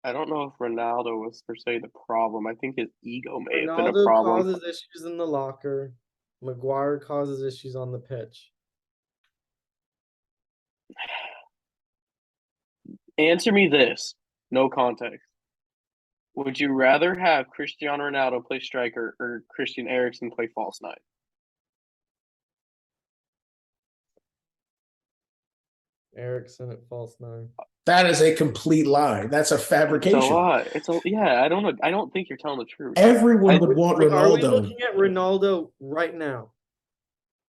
I don't know if Ronaldo was per se the problem. I think his ego may have been a Ronaldo problem. causes issues in the locker. Maguire causes issues on the pitch. Answer me this, no context. Would you rather have Cristiano Ronaldo play striker or Christian Eriksen play false nine? Eriksen at false nine. That is a complete lie. That's a It's a fabrication. lot. Yeah. I don't know. I don't think you're telling the truth. Everyone would want Like, are we Ronaldo. looking at Ronaldo right now?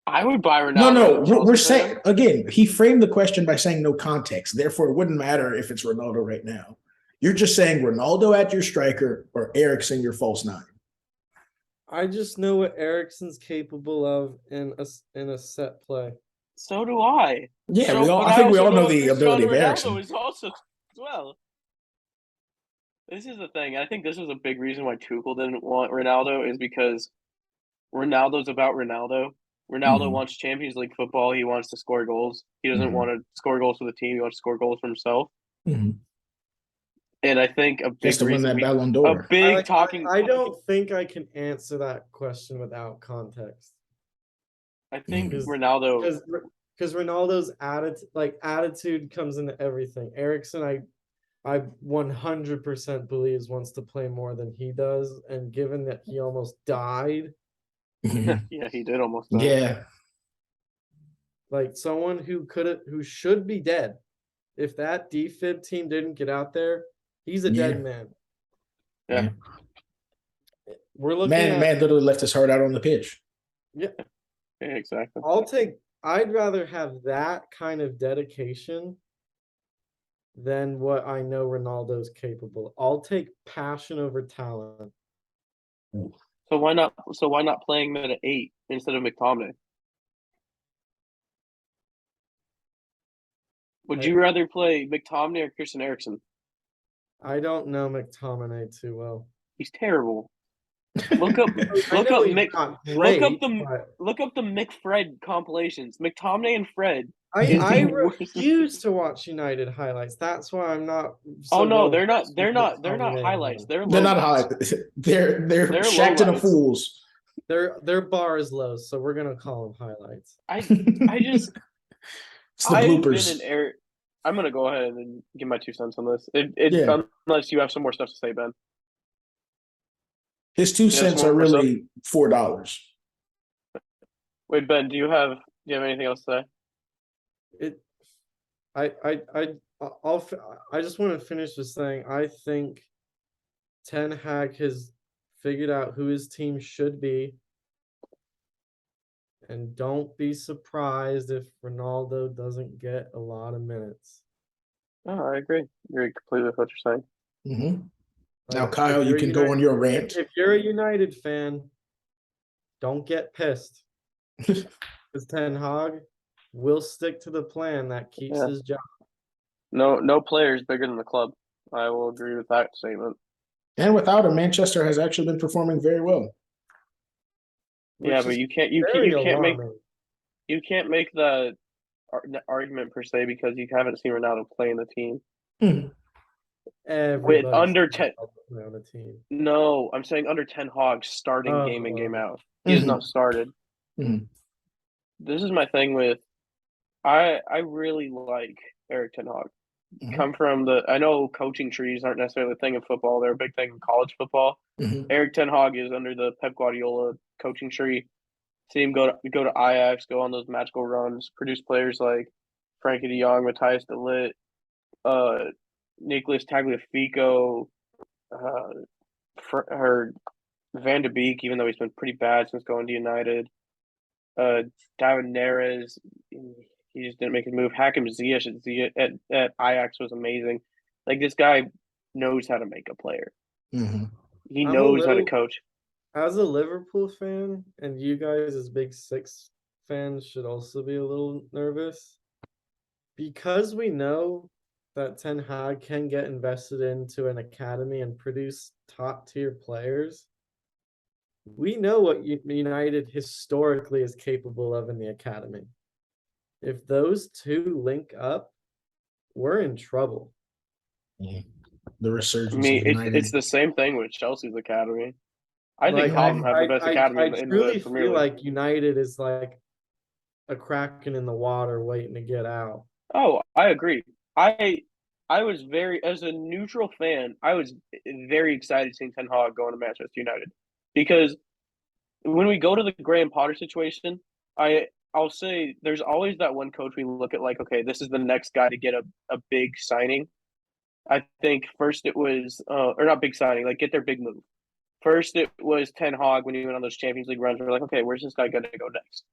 I would buy Ronaldo. No, as a Chelsea we're fan. saying again. He framed the question by saying no context. Therefore, it wouldn't matter if it's Ronaldo right now. You're just saying Ronaldo at your striker or Eriksen your false nine. I just know what Eriksen's capable of in a set play. So do I. Yeah, But I think we also all know what the ability Cristiano of Ronaldo Eriksen. is also as well. This is the thing. I think this is a big reason why Tuchel didn't want Ronaldo is because Ronaldo's about Ronaldo. Ronaldo Mhm. wants Champions League football. He wants to score goals. He doesn't Mhm. want to score goals for the team. He wants to score goals for himself. Mhm. And I think a Just big to win reason that Ballon a d'Or. big talking. I don't think I can answer that question without context. I think Mhm. Ronaldo. Because Ronaldo's attitude comes into everything. Eriksen, I 100% believes wants to play more than he does, and given that he almost died, Mhm. Yeah, he did almost. Die. Yeah. like someone who should be dead. If that defib team didn't get out there, he's a Yeah. dead man. Yeah. We're looking at Man literally left his heart out on the pitch. yeah. Yeah, exactly. I'd rather have that kind of dedication than what I know Ronaldo's capable. I'll take passion over talent. So why not? So why not playing him at 8 instead of McTominay? Would you rather play McTominay or Christian Eriksen? I don't know McTominay too well. He's terrible. Look up I know he's Mick. not great, Look up the Mick Fred compilations. McTominay and Fred. I worst. refuse to watch United highlights. That's why I'm not. Oh So no, well they're not. versed They're with not. They're not McTominay highlights. and They're They're not lowlights. high. They're shacked to the lowlights. fools. Their bar is low, so we're gonna call them highlights. I just. It's the I've been bloopers. in air. I'm gonna go ahead and give my 2 cents on this. Yeah. Unless you have some more stuff to say, Ben. His 2 cents are more stuff? really $4. Wait, Ben, do you have anything else to say? I just want to finish with saying I think Ten Hag has figured out who his team should be. And don't be surprised if Ronaldo doesn't get a lot of minutes. Oh, I agree. Agree completely with what you're saying. Mm-hmm. Now, Like, Kyle, you can go on your rant. If you're a United fan, don't get pissed. Because Ten Hag will stick to the plan that keeps his job. No player is bigger than the club. I will agree with that statement. And without him, Manchester has actually been performing very well. Yeah, but you can't make the argument per se because you haven't seen Ronaldo play in the team. With under 10 on the team. No, I'm saying under 10 Hogs starting game in, game out. He has not started. Mm-hmm. This is my thing with I really like Eric Ten Hag. Mm-hmm. Come from I know coaching trees aren't necessarily a thing in football. They're a big thing in college football. Mm-hmm. Eric Ten Hag is under the Pep Guardiola coaching tree. See him go to Ajax, go on those magical runs, produce players like Frankie de Jong, Matthias de Ligt, Nicolas Tagliafico, Van de Beek, even though he's been pretty bad since going to United. David Neres, he just didn't make his move. Hakim Ziyech at Ajax was amazing. Like, this guy knows how to make a player. Mm-hmm. He knows how to coach. As a Liverpool fan, and you guys as Big Six fans should also be a little nervous because we know that Ten Hag can get invested into an academy and produce top tier players, we know what United historically is capable of in the academy. If those two link up, we're in trouble. Yeah. The I resurgence mean, of United. it's the same thing with Chelsea's academy. I think Tottenham have the best academy in the truly Premier feel League. like United is like a kraken in the water waiting to get out. Oh, I agree. I was very, as a neutral fan, I was very excited seeing Ten Hag going to Manchester United, because when we go to the Graham Potter situation, I'll say there's always that one coach we look at like, okay, this is the next guy to get a big signing. I think first it was or not big signing, like get their big move. First it was Ten Hag when he went on those Champions League runs. We're like, okay, where's this guy going to go next?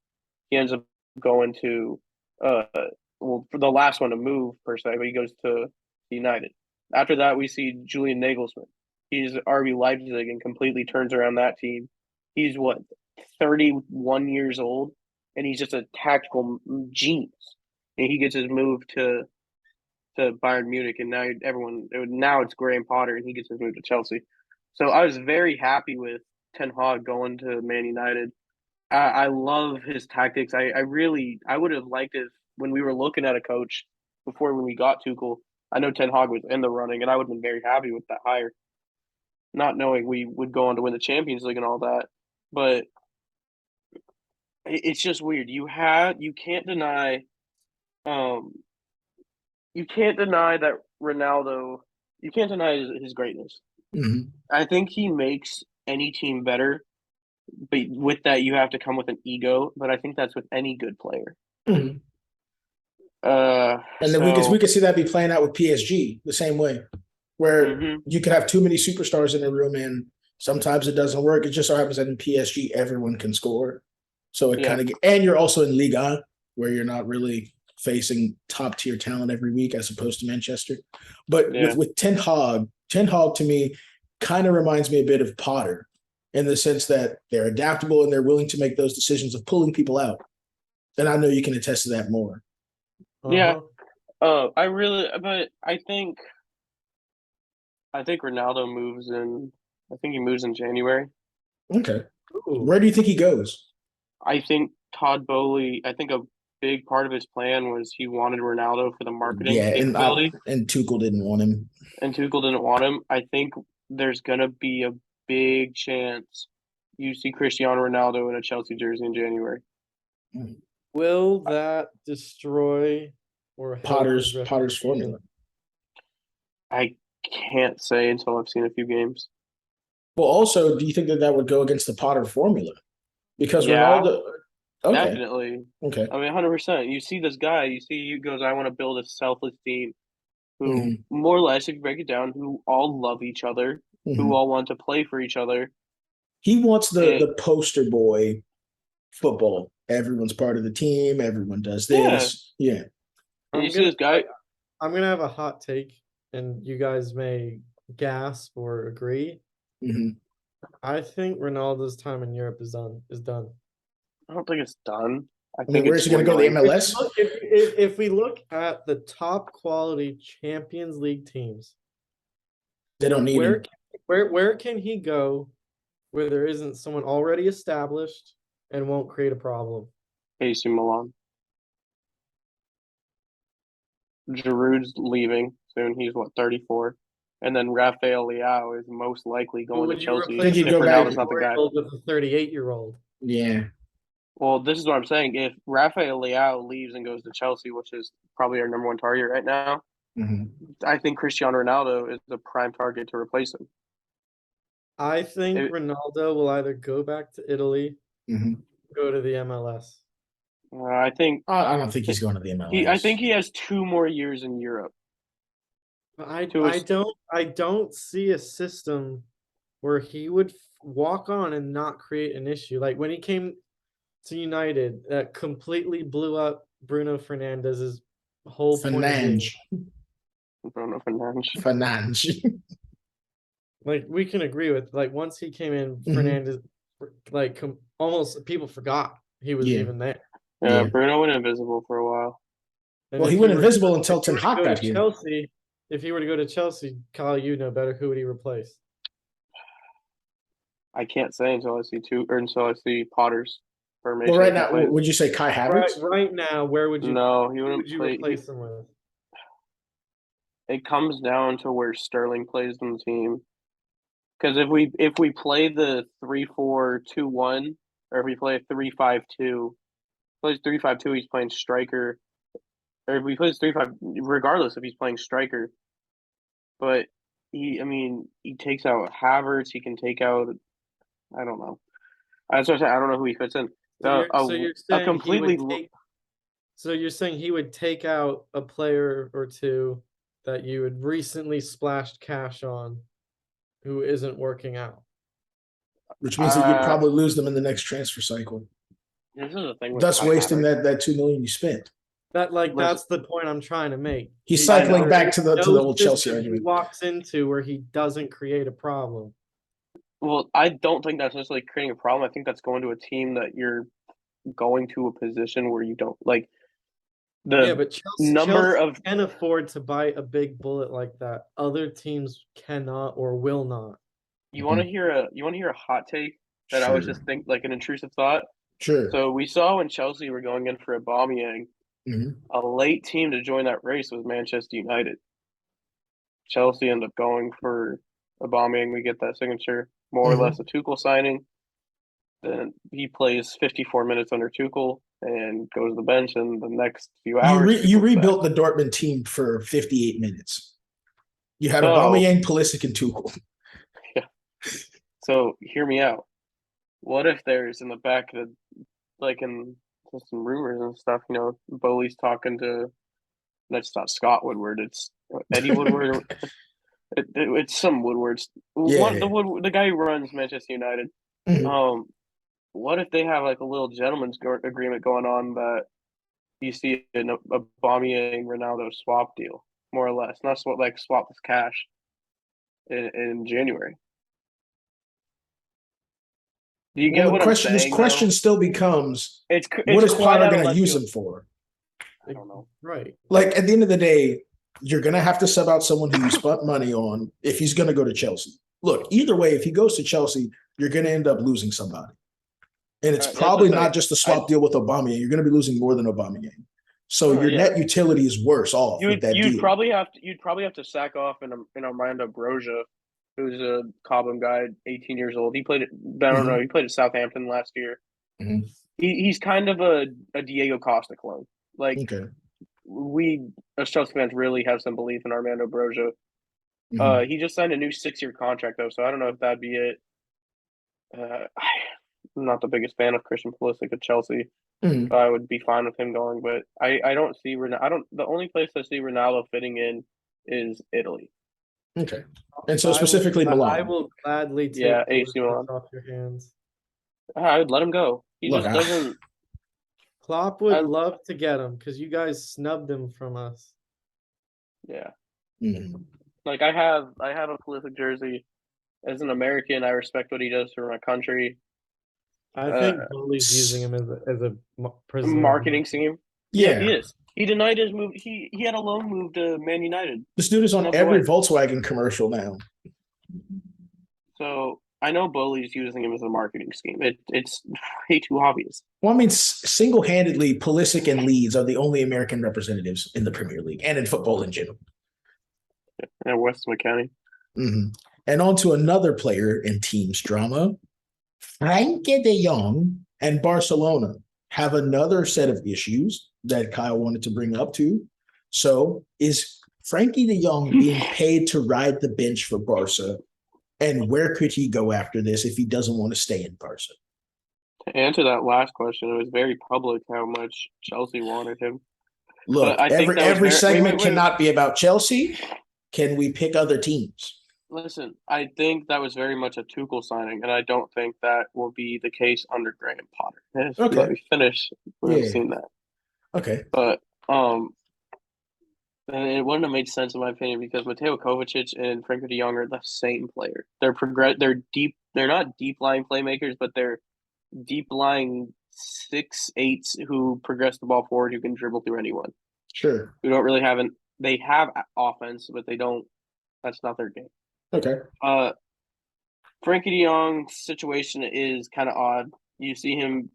He ends up going to well, for the last one to move per se, but he goes to United. After that, we see Julian Nagelsmann. He's RB Leipzig and completely turns around that team. He's what, 31 years old, and he's just a tactical genius. And he gets his move to Bayern Munich, and now it's Graham Potter, and he gets his move to Chelsea. So I was very happy with Ten Hag going to Man United. I love his tactics. I would have liked it when we were looking at a coach before when we got Tuchel. I know Ten Hag was in the running, and I would have been very happy with that hire, not knowing we would go on to win the Champions League and all that. But it's just weird. You can't deny that Ronaldo. You can't deny his greatness. Mhm. I think he makes any team better, but with that, you have to come with an ego. But I think that's with any good player. Mhm. And then we could see that be playing out with PSG the same way, where you could have too many superstars in the room, and sometimes it doesn't work. It just so happens that in PSG everyone can score, so it kind of and you're also in Liga where you're not really facing top tier talent every week as opposed to Manchester. But with Ten Hag to me kind of reminds me a bit of Potter in the sense that they're adaptable and they're willing to make those decisions of pulling people out. And I know you can attest to that more. Yeah. But I think Ronaldo moves in. I think he moves in January. Okay. Ooh. Where do you think he goes? I think Todd Bowley. I think a big part of his plan was he wanted Ronaldo for the marketing capability. And Tuchel didn't want him. I think there's gonna be a big chance you see Cristiano Ronaldo in a Chelsea jersey in January. Will that destroy or Potter's formula? I can't say until I've seen a few games. Well, also, do you think that would go against the Potter formula? Because Ronaldo, definitely. Okay. I mean, 100%. You see this guy. He goes, "I want to build a selfless team who, more or less, if you break it down, who all love each other, who all want to play for each other." He wants the poster boy football. Everyone's part of the team. Everyone does this. Yeah. You see this guy. I'm gonna have a hot take, and you guys may gasp or agree. I think Ronaldo's time in Europe is done. I don't think it's done. I think where's he going to go? The MLS? If we look at the top quality Champions League teams, they don't need him. Where can he go where there isn't someone already established and won't create a problem? AC Milan. Giroud's leaving soon. He's 34. And then Rafael Leao is most likely going to Chelsea. Think he'd go back with a 38-year-old. Yeah. Well, this is what I'm saying. If Rafael Leao leaves and goes to Chelsea, which is probably our number one target right now, I think Cristiano Ronaldo is the prime target to replace him. I think Ronaldo will either go back to Italy, go to the MLS. I don't think he's going to the MLS. I think he has 2 more years in Europe. I don't see a system where he would walk on and not create an issue. Like when he came to United, that completely blew up Bruno Fernandes's whole Fernandes. Bruno Fernandes. Like we can agree with once he came in, Fernandes almost people forgot he was even there. Yeah, Bruno went invisible for a while. And Well, if he went were- invisible until if Ten he were to Hag go got to here. Chelsea, if he were to go to Chelsea, Kyle, you know better. Who would he replace? I can't say until I see Potter's formation. Well, right now, would you say Kai Havertz? Right now, where would you? No, he who wouldn't would you play. replace him with? It comes down to where Sterling plays in the team. Because if we play the 3-4-2-1, or if we play a 3-5-2, plays 3-5-2, he's playing striker. Or if he plays 3-5, regardless if he's playing striker. But he takes out Havertz. He can take out. I don't know. That's what I'm saying. I don't know who he fits in. So you're saying completely. So you're saying he would take out a player or two that you had recently splashed cash on, who isn't working out. Which means that you'd probably lose them in the next transfer cycle. This is the thing. With Thus Kai wasting Havertz. that $2 million you spent. That's the point I'm trying to make. He's cycling back to the old Chelsea system argument. he walks into where he doesn't create a problem. Well, I don't think that's necessarily creating a problem. I think that's going to a team that you're going to a position where you don't like the But Chelsea can afford to buy a big bullet like that. Other teams cannot or will not. You want to hear a hot take that I was just think like an intrusive thought? Sure. So we saw when Chelsea were going in for Aubameyang, Mm-hmm. a late team to join that race was Manchester United. Chelsea ended up going for Aubameyang. We get that signature, more or less a Tuchel signing. Then he plays 54 minutes under Tuchel and goes to the bench. And the next few hours, you rebuilt the Dortmund team for 58 minutes. You had Aubameyang, Pulisic, and Tuchel. Yeah. So hear me out. What if there's in the back of like in some rumors and stuff, Bowley's talking to, that's not Scott Woodward, it's Eddie Woodward. It's some Woodwards. The guy who runs Manchester United. Mm-hmm. What if they have like a little gentleman's agreement going on that you see a Aubameyang Ronaldo swap deal, more or less, not swap with cash in January. Do you get what I'm saying? This question still becomes: what is Potter going to use him for? I don't know. Right. Like at the end of the day, you're going to have to sub out someone who you spent money on if he's going to go to Chelsea. Look, either way, if he goes to Chelsea, you're going to end up losing somebody. And it's probably not just a swap deal with Aubameyang. You're going to be losing more than Aubameyang. So your net utility is worse off with that deal. You'd probably have to sack off in Armando Broja, who's a Cobham guy, 18 years old. He played he played at Southampton last year. Mm-hmm. He's kind of a Diego Costa clone. Like we as Chelsea fans really have some belief in Armando Broja. Mm-hmm. He just signed a new 6-year contract though, so I don't know if that'd be it. I'm not the biggest fan of Christian Pulisic at Chelsea. Mm-hmm. I would be fine with him going, but I don't see the only place I see Ronaldo fitting in is Italy. Okay. And so specifically Milan. I will gladly take AC Milan off your hands. I would let him go. He just doesn't. Klopp would love to get him because you guys snubbed him from us. Yeah. Mm-hmm. Like I have a Pulisic jersey. As an American, I respect what he does for my country. I think Bully's using him as a marketing scheme. Yeah, he is. He denied his move. He had a loan move to Man United. This dude is on every Volkswagen commercial now. So I know Bully's using him as a marketing scheme. It's way too obvious. Well, I mean, single-handedly, Pulisic and Leeds are the only American representatives in the Premier League and in football in general. And West McKennie. Mm-hmm. And on to another player in team's drama. Frenkie de Jong and Barcelona have another set of issues that Kyle wanted to bring up too. So is Frenkie de Jong being paid to ride the bench for Barca? And where could he go after this if he doesn't want to stay in Barca? To answer that last question, it was very public how much Chelsea wanted him. Look, every segment cannot be about Chelsea. Can we pick other teams? Listen, I think that was very much a Tuchel signing, and I don't think that will be the case under Graham Potter. Okay. Let me finish. We've seen that. Okay. But it wouldn't have made sense in my opinion because Mateo Kovacic and Frenkie de Jong are the same player. They're deep. They're not deep lying playmakers, but they're deep lying 6'8" who progress the ball forward, who can dribble through anyone. Sure. who don't really have they have offense, but they don't. That's not their game. Okay. Frankie De Jong's situation is kind of odd. You see him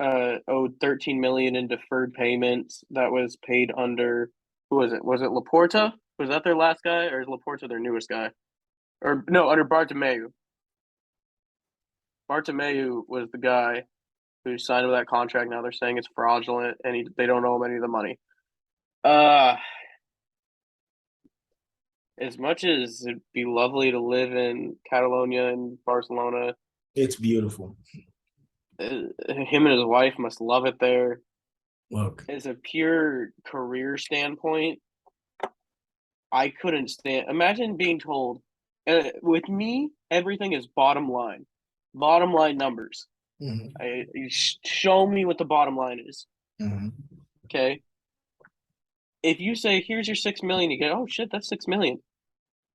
owed $13 million in deferred payments that was paid under who was it? Was it Laporta? Was that their last guy, or is Laporta their newest guy? Or no, under Bartomeu. Bartomeu was the guy who signed with that contract. Now they're saying it's fraudulent, and they don't owe him any of the money. As much as it'd be lovely to live in Catalonia and Barcelona, It's beautiful. him and his wife must love it there. Look, As a pure career standpoint, I couldn't stand. Imagine being told, with me, everything is bottom line numbers. mhm, Show me what the bottom line is. mhm. Okay. If you say, "Here's your $6 million," you go, "Oh shit, that's $6 million."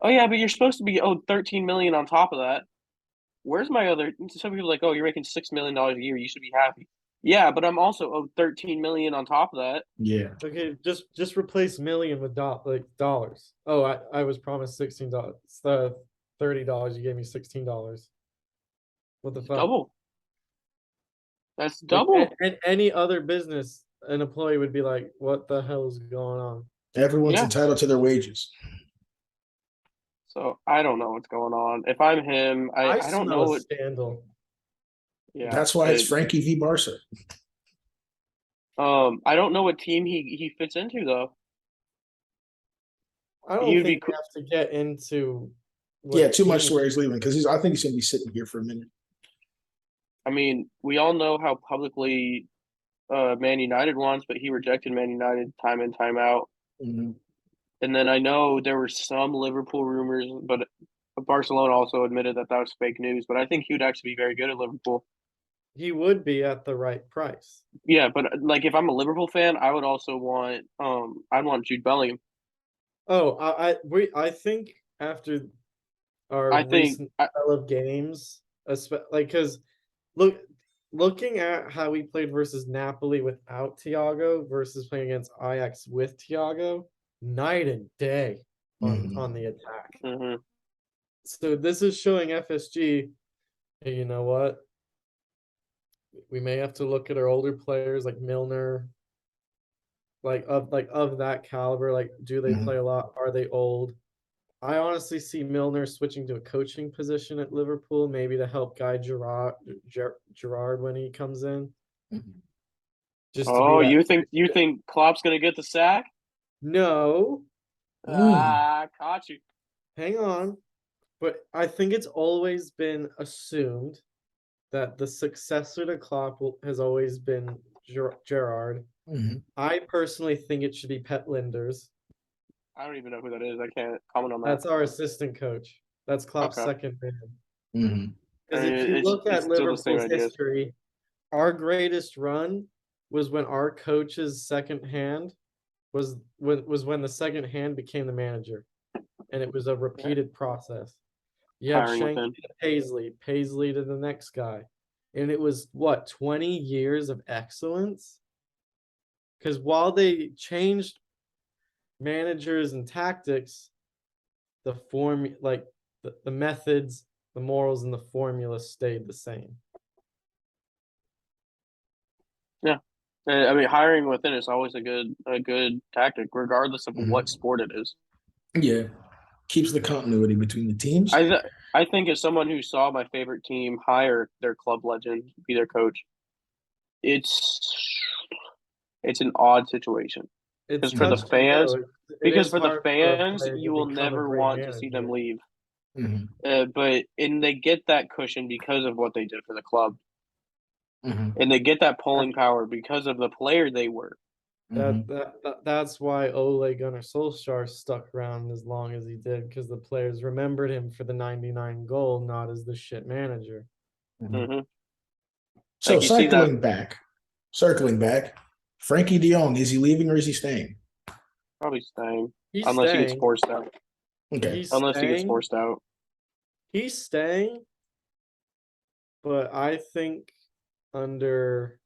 Oh yeah, but you're supposed to be owed $13 million on top of that. Where's my other? Some people are like, "Oh, you're making $6 million a year. You should be happy." Yeah, but I'm also owed $13 million on top of that. Yeah. Okay, just replace million with dollars. Oh, I was promised $16. It's the $30. You gave me $16. What the fuck? Double. That's Like, double. any other business, an employee would be like, "What the hell is going on?" Everyone's Yeah. entitled to their wages. So I don't know what's going on. If I'm him, I don't smell know a what. scandal. Yeah, That's why it's Frankie v. Barca. I don't know what team he fits into though. I don't He would think be. we have to get into Yeah, what too much team- to where he's leaving because I think he's going to be sitting here for a minute. I mean, we all know how publicly Man United wants, but he rejected Man United time in, time out. Mhm. And then I know there were some Liverpool rumors, but Barcelona also admitted that was fake news. But I think he would actually be very good at Liverpool. He would be at the right price. Yeah, but like if I'm a Liverpool fan, I would also want I'd want Jude Bellingham. Oh, I think after our I think recent spell of games, like because looking at how we played versus Napoli without Thiago versus playing against Ajax with Thiago, night and day on the attack. mhm. So this is showing FSG, hey, you know what? We may have to look at our older players like Milner, like of that caliber. Like, do they play a lot? Are they old? I honestly see Milner switching to a coaching position at Liverpool, maybe to help guide Gerard when he comes in. Just to Oh, be that. you think Klopp's gonna get the sack? No, Caught you. hang on. But I think it's always been assumed that the successor to Klopp has always been Gerard. Mhm. I personally think it should be Pep Linders. I don't even know who that is. I can't comment on that. That's our assistant coach. That's Klopp's Okay. second man. Mhm. Because I mean, if you look it's at still the same Liverpool's ideas. history, our greatest run was when our coach's second hand was when the second hand became the manager, and it was a repeated process. You had Hiring Shanky within. to Paisley to the next guy, and it was what 20 years of excellence. Because while they changed managers and tactics, the the methods, the morals, and the formula stayed the same. Yeah. I mean, hiring within is always a good tactic, regardless of what sport it is. Yeah. Keeps the continuity between the teams. I think as someone who saw my favorite team hire their club legend be their coach, it's an odd situation. It's For the touch and fans, go. It because is for the hard for a fans, player you to will become a never great want to see them manager. leave. Mhm. But they get that cushion because of what they did for the club, Mhm. and they get that pulling power because of the player they were. Mhm. That's why Ole Gunnar Solskjaer stuck around as long as he did, because the players remembered him for the 99 goal, not as the shit manager. Mhm. Hmm. So Like you see that circling back, Frankie De Jong, is he leaving or is he staying? probably staying He's unless he gets staying. forced out. Okay. He's Unless he gets staying. forced out. He's staying. But I think under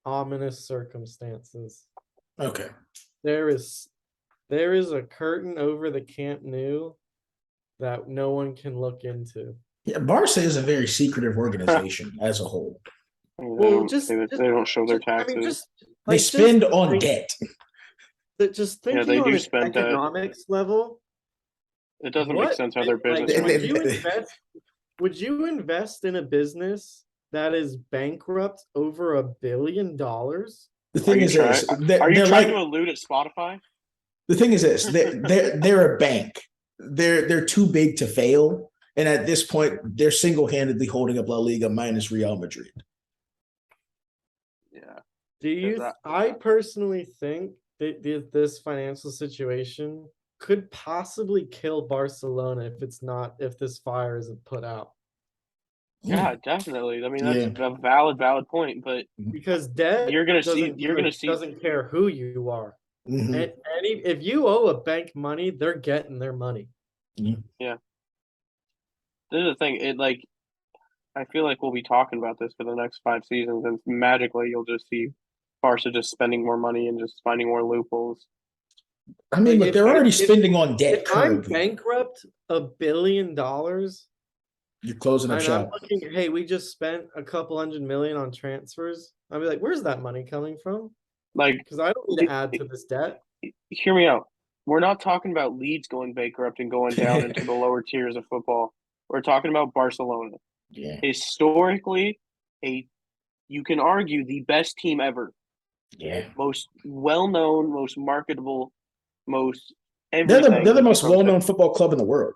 ominous circumstances. Okay. there is a curtain over the Camp Nou that no one can look into. Yeah, Barca is a very secretive organization as a whole. Well, They don't show their I mean, taxes. They spend on debt. Just Yeah, thinking they on do an spend debt. economics level, It doesn't make sense how their business Like, runs. would you invest in a business that is bankrupt over $1 billion? The Are thing you is trying? this: Are you they're trying like to allude at Spotify? the thing is this: they're a bank. They're too big to fail, and at this point, they're single-handedly holding up La Liga minus Real Madrid. Yeah. I personally think that this financial situation could possibly kill Barcelona if this fire isn't put out. Yeah, definitely. I mean, that's Yeah. a valid point, but Because debt you're gonna see doesn't care who you are. Mhm. And if you owe a bank money, they're getting their money. Yeah. This is the thing. I feel like we'll be talking about this for the next 5 seasons, and magically you'll just see Barca just spending more money and just finding more loopholes. I mean, look, they're already spending on debt If I'm currently. bankrupt $1 billion, You're closing up and shop. I'm looking, hey, we just spent a couple $100 million on transfers. I'll be like, where's that money coming from? Like, Because I don't need to add to this debt. hear me out. We're not talking about Leeds going bankrupt and going down into the lower tiers of football. We're talking about Barcelona. Yeah. Historically, you can argue the best team ever. Yeah. Most well-known, most marketable, most everything. They're the most well-known football club in the world.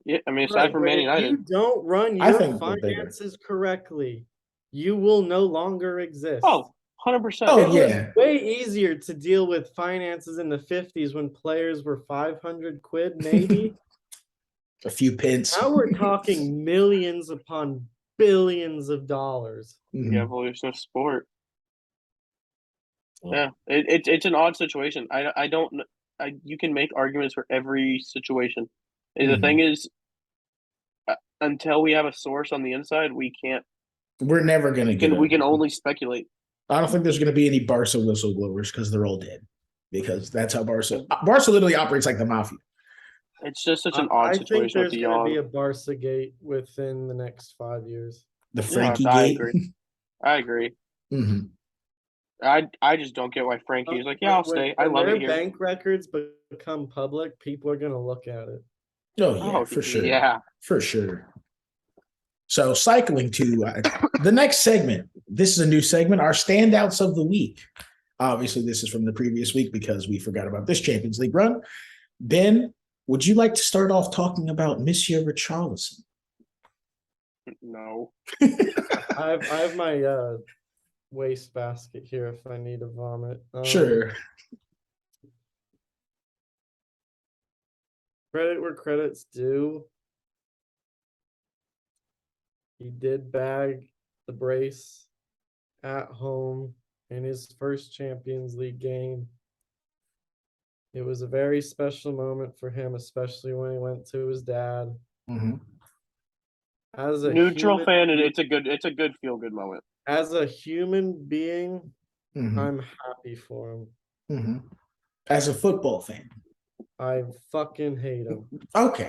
Yeah, I mean, aside from Man United. If you don't run I your think they're bigger. finances correctly, you will no longer exist. Oh, 100%. Oh, It yeah. was way easier to deal with finances in the 50s when players were 500 quid, maybe. A few pence. Now we're talking millions upon billions of dollars. The evolution of sport. Yeah, it's an odd situation. I don't. You can make arguments for every situation. The thing is, until we have a source on the inside, we can't. We're never gonna get. We can only speculate. I don't think there's gonna be any Barca whistleblowers because they're all dead. Because that's how Barca literally operates like the mafia. It's just such an odd situation. I think there's going to be a Barca gate within the next 5 years. The Frankie gate. I agree. Mm-hmm. I just don't get why Frankie's like, yeah, I'll stay. I love it here. When their bank records become public, people are going to look at it. Oh, yeah, for sure. Yeah. For sure. So cycling to the next segment. This is a new segment, our standouts of the week. Obviously, this is from the previous week because we forgot about this Champions League run. Ben, would you like to start off talking about Monsieur Richarlison? No. I have my wastebasket here if I need to vomit. Sure. Credit where credit's due. He did bag the brace at home in his first Champions League game. It was a very special moment for him, especially when he went to his dad. Mm-hmm. As a neutral fan, it's a good feel-good moment. As a human being, I'm happy for him. Mm-hmm. As a football fan, I fucking hate him. Okay.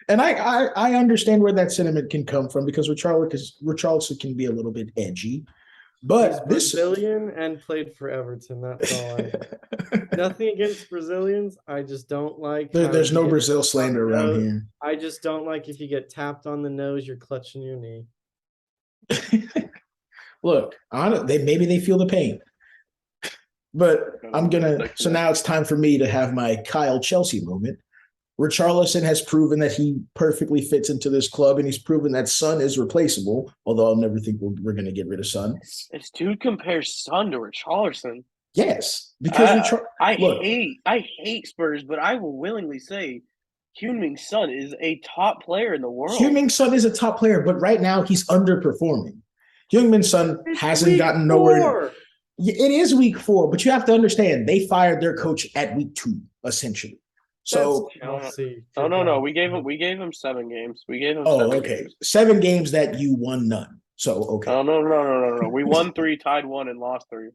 And I understand where that sentiment can come from because Richarlison can be a little bit edgy. But he's Brazilian and played for Everton. That's all. Nothing against Brazilians. I just don't like. There's no Brazil slander around here. I just don't like if you get tapped on the nose, you're clutching your knee. Look, maybe they feel the pain. But so now it's time for me to have my Kyle Chelsea moment. Richarlison has proven that he perfectly fits into this club, and he's proven that Son is replaceable, although I'll never think we're going to get rid of Son. This dude compares Son to Richarlison. Yes, because I hate Spurs, but I will willingly say Heung-min Son is a top player in the world. Heung-min Son is a top player, but right now he's underperforming. Heung-min Son hasn't gotten nowhere. It is week 4, but you have to understand they fired their coach at week 2, essentially. So no. We gave him 7 games. We gave him. Okay. 7 games that you won none. So okay. Oh no. We won 3, tied 1, and lost 3.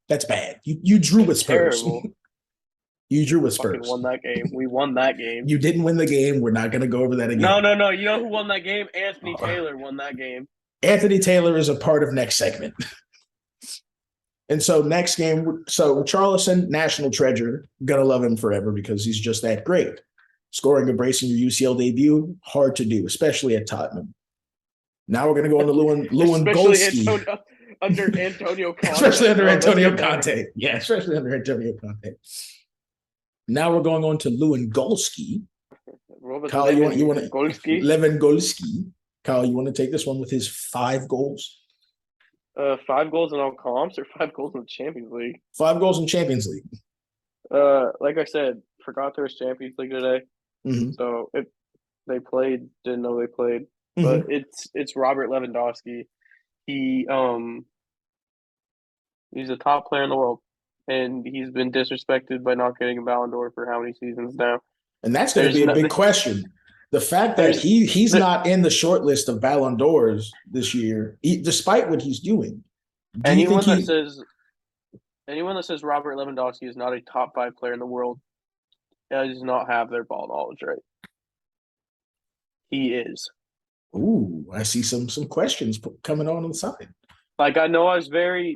That's bad. You drew with Spurs. Terrible. You drew with Fucking Spurs. won that game. We won that game. You didn't win the game. We're not going to go over that again. No. You know who won that game? Anthony Taylor won that game. Anthony Taylor is a part of next segment. And so next game, so Richarlison, national treasure, gonna love him forever because he's just that great. Scoring a brace in your UCL debut, hard to do, especially at Tottenham. Now we're gonna go on to Lewandowski. Under Antonio Conte. Especially under Antonio Conte. Yeah, especially under Antonio Conte. Now we're going on to Lewandowski. Kyle, you want to Lewandowski. Kyle, you want to take this one with his 5 goals? 5 goals in all comps or 5 goals in the Champions League? 5 goals in Champions League. Like I said, forgot there was Champions League today. Mm-hmm. So if they played, didn't know they played. Mm-hmm. But it's Robert Lewandowski. He's a top player in the world, and he's been disrespected by not getting a Ballon d'Or for how many seasons now? And that's going to be a big question. The fact that he's not in the short list of Ballon d'Ors this year, despite what he's doing. Anyone that says Robert Lewandowski is not a top 5 player in the world does not have their ball knowledge right. He is. Ooh, I see some questions coming on the side. Like I know I was very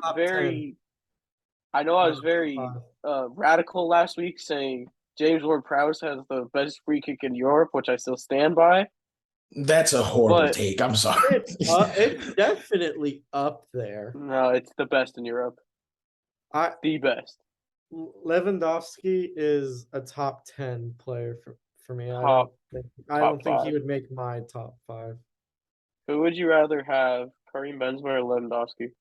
radical last week saying James Ward-Prowse has the best free kick in Europe, which I still stand by. That's a horrible take. I'm sorry. It's definitely up there. No, it's the best in Europe. The best. Lewandowski is a top 10 player for me. I don't think he would make my top 5. Who would you rather have, Karim Benzema or Lewandowski?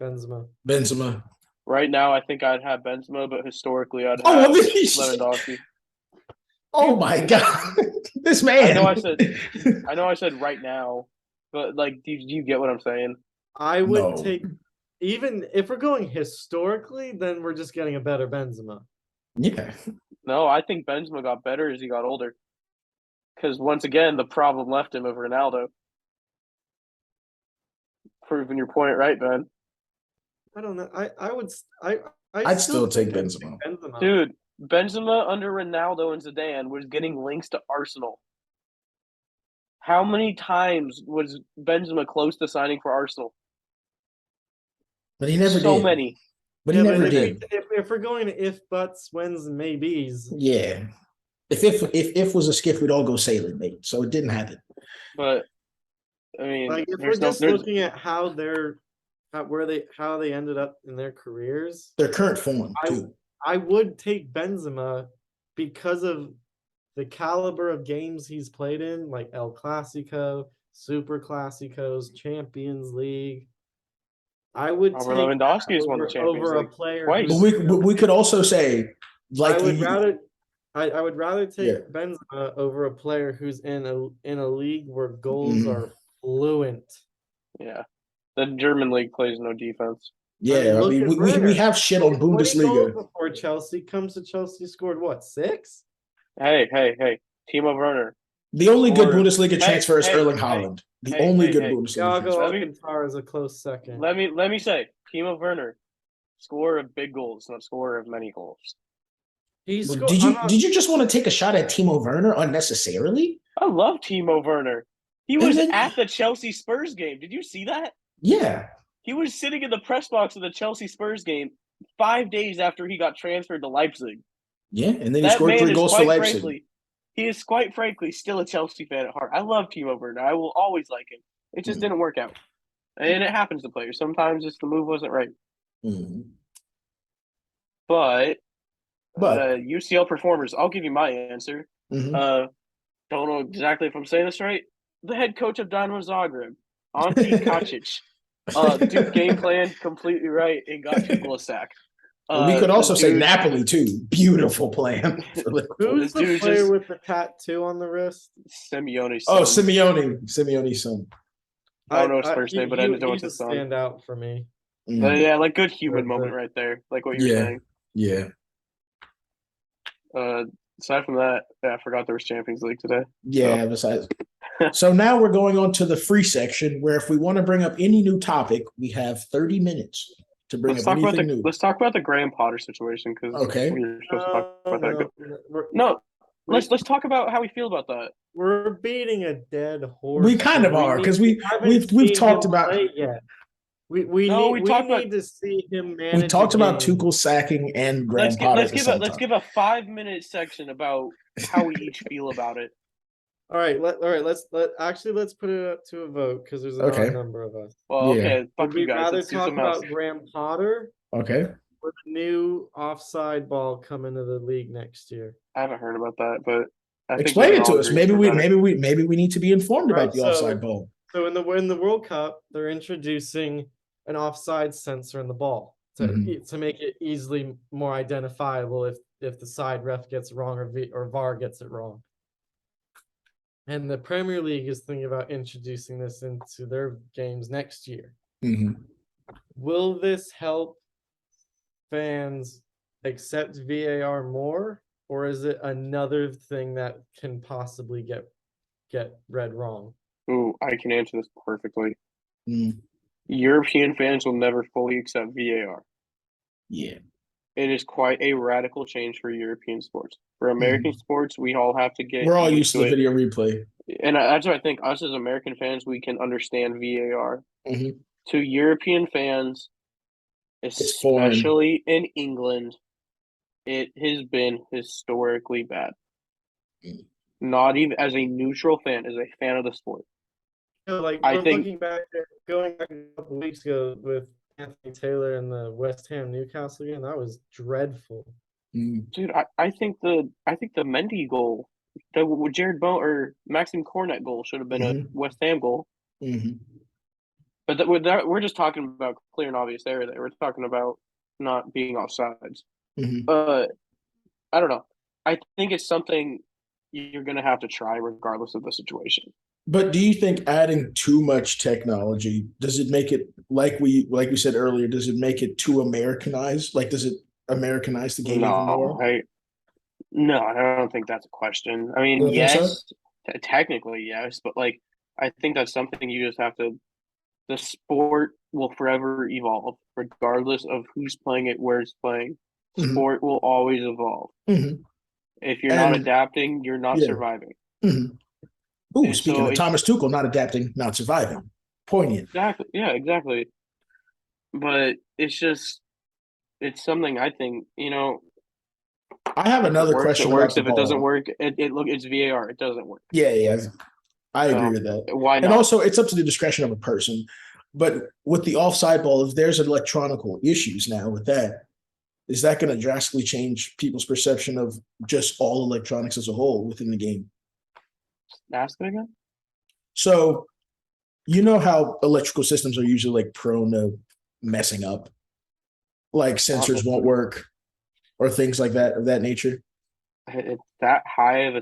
Benzema. Right now, I think I'd have Benzema, but historically, I'd have Lewandowski. Oh my God, this man! I know I said right now, but like, do you get what I'm saying? I would take, even if we're going historically, then we're just getting a better Benzema. Yeah. No, I think Benzema got better as he got older. Because once again, the problem left him of Ronaldo. Proving your point, right, Ben? I don't know. I'd still take Benzema. Dude, Benzema under Ronaldo and Zidane was getting links to Arsenal. How many times was Benzema close to signing for Arsenal? But he never did. So many. But he never did. If we're going to if, buts, whens, and maybes. Yeah. If was a skiff, we'd all go sailing, mate. So it didn't happen. But I mean, like if we're just looking at how they ended up in their careers, their current form too. I would take Benzema because of the caliber of games he's played in, like El Clasico, Super Clásicos, Champions League. I would take Lewandowski has won the Champions over League a player. twice. But we could also say, like, I would rather take Benzema over a player who's in a league where goals are fluent. Yeah, the German league plays no defense. Yeah, we have shit on Bundesliga. Before Chelsea comes to Chelsea, scored what, 6? Hey, Timo Werner. The only good Bundesliga transfer is Erling Haaland. The only good Bundesliga transfer. Thiago Alcantara is a close second. Let me say, Timo Werner, scorer of big goals, not scorer of many goals. Did you just want to take a shot at Timo Werner unnecessarily? I love Timo Werner. He was at the Chelsea Spurs game. Did you see that? Yeah. He was sitting in the press box of the Chelsea Spurs game 5 days after he got transferred to Leipzig. Yeah, and then he scored 3 goals for Leipzig. He is quite frankly still a Chelsea fan at heart. I love Timo Werner. I will always like him. It just didn't work out. And it happens to players. Sometimes just the move wasn't right. Mm-hmm. But UCL performers, I'll give you my answer. Mm-hmm. Don't know exactly if I'm saying this right. The head coach of Dynamo Zagreb, Ante Kacic. Dude, game plan completely right and got Tuchel a sack. We could also say Napoli too. Beautiful plan. Who's the player with the tattoo on the wrist? Simeone's son. Oh, Simeone's son. I don't know his first name, but I know it's his son. Stand out for me. Mm. Yeah, like good human moment right there, like what you're saying. Yeah. Aside from that, I forgot there was Champions League today. Yeah, besides. So now we're going on to the free section where if we want to bring up any new topic, we have 30 minutes. to bring up anything new. Let's talk about the Graham Potter situation because Okay. we're supposed to talk about that. No, Let's talk about how we feel about that. we're beating a dead horse. We kind of are because we've talked about yet. We No, need to see him manage. we talked about game. Tuchel sacking and Graham Potter. Let's give a 5-minute section about how we each feel about it. All right, let's put it up to a vote because there's an odd number of us. Well, Yeah. okay, fuck Would you we guys. rather Let's do talk something else. about Graham Potter Okay. or the new offside ball coming to the league next year? I haven't heard about that, but I think Explain we it can all to us. agree Maybe we need to be informed about Right, the offside ball. So in the World Cup, they're introducing an offside sensor in the ball to make it easily more identifiable if the side ref gets it wrong or VAR gets it wrong. And the Premier League is thinking about introducing this into their games next year. Mm-hmm. Will this help fans accept VAR more, or is it another thing that can possibly get read wrong? Ooh, I can answer this perfectly. Mm. European fans will never fully accept VAR. Yeah. It is quite a radical change for European sports. For American sports, we all have to get. We're all used to the it. video replay. And that's what I think. Us as American fans, we can understand VAR. Mm-hmm. To European fans, especially in England, it has been historically bad. Mm. Not even as a neutral fan, as a fan of the sport. Like looking back, going back a couple weeks ago with Anthony Taylor and the West Ham Newcastle game, that was dreadful. Mm. Dude, I think the Mendy goal, the Jared Bowen or Maxim Cornet goal should have been a West Ham goal. Mm-hmm. But we're just talking about clear and obvious error there. We're talking about not being offsides. Mm-hmm. I don't know. I think it's something you're going to have to try regardless of the situation. But do you think adding too much technology, does it make it, like we said earlier, does it make it too Americanized? Like, does it Americanize the game even more? No, I don't think that's a question. I mean, yes, technically yes, but like I think that's something you just have to. The sport will forever evolve, regardless of who's playing it, where it's playing. Sport will always evolve. Mm-hmm. If you're not adapting, you're not surviving. Mm-hmm. Ooh, speaking of Thomas Tuchel not adapting, not surviving. Poignant. Exactly. Yeah, exactly. But it's something I think, I have another question. It works. If it doesn't work, it's VAR. It doesn't work. Yeah. I agree with that. Why not? And also, it's up to the discretion of a person. But with the offside ball, if there's electronic issues now with that, is that going to drastically change people's perception of just all electronics as a whole within the game? Ask it again. So, you know how electrical systems are usually like prone to messing up, like sensors won't work or things like that of that nature. It's that high of a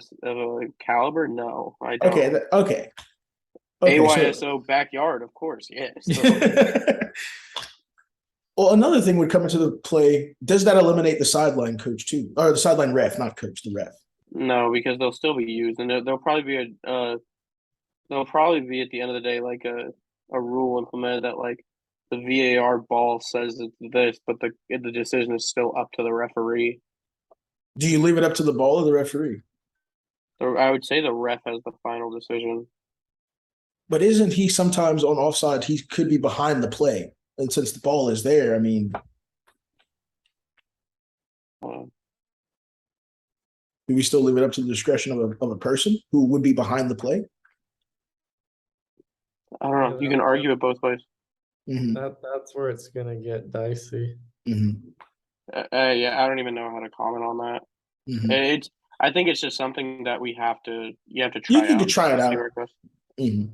caliber? No, I don't. Okay. AYSO backyard, of course, yes. Well, another thing would come into the play. Does that eliminate the sideline coach too, or the sideline ref, not coach, the ref? No, because they'll still be used, and there'll probably be at the end of the day like a rule implemented that like the VAR ball says it's this, but the decision is still up to the referee. Do you leave it up to the ball or the referee? I would say the ref has the final decision. But isn't he sometimes on offside? He could be behind the play, and since the ball is there, I mean, do we still leave it up to the discretion of a person who would be behind the play? I don't know. You can argue it both ways. Mm-hmm. That's where it's gonna get dicey. Mm-hmm. Yeah, I don't even know how to comment on that. Mm-hmm. I think it's just something that you have to try out. You can try it out. Mm-hmm.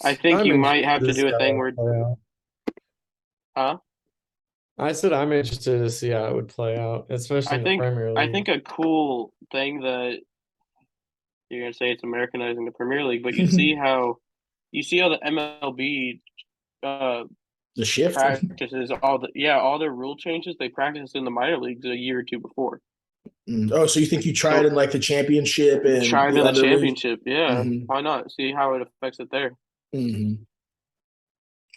I think you might have to do a thing where. Huh? I said I'm interested to see how it would play out, especially in the Premier League. I think a cool thing that you're gonna say it's Americanizing the Premier League, but you see how the MLB the shift practices all their rule changes they practiced in the minor leagues a year or two before. Oh, so you think you tried in like the championship and tried in the championship? Yeah, Mm-hmm. Why not? See how it affects it there. Mm-hmm.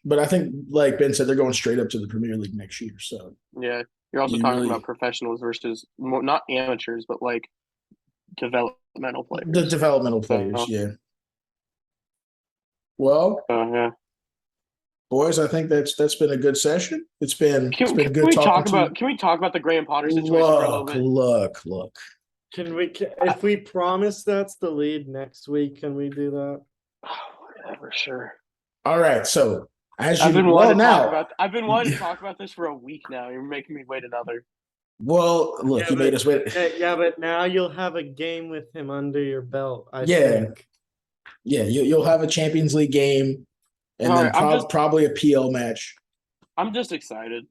But I think, like Ben said, they're going straight up to the Premier League next year. So Yeah, you're also You talking really- about professionals versus not amateurs, but like developmental the players. developmental players, yeah. Well, Yeah. boys, I think that's been a good session. It's been Can good we talking talk to about? Can we talk about the Graham Potter you. situation for a little Look. If we promise that's the lead next week, can we do that? Whatever, sure. All right, so as you I've been well wanting to talk now, about. I've been wanting to talk about this for a week now. You're making me wait another. well, look, you made us wait. Yeah, but now you'll have a game with him under your belt. I Yeah. think. Yeah, you'll have a Champions League game, and All then right, probably a PL match. I'm just excited.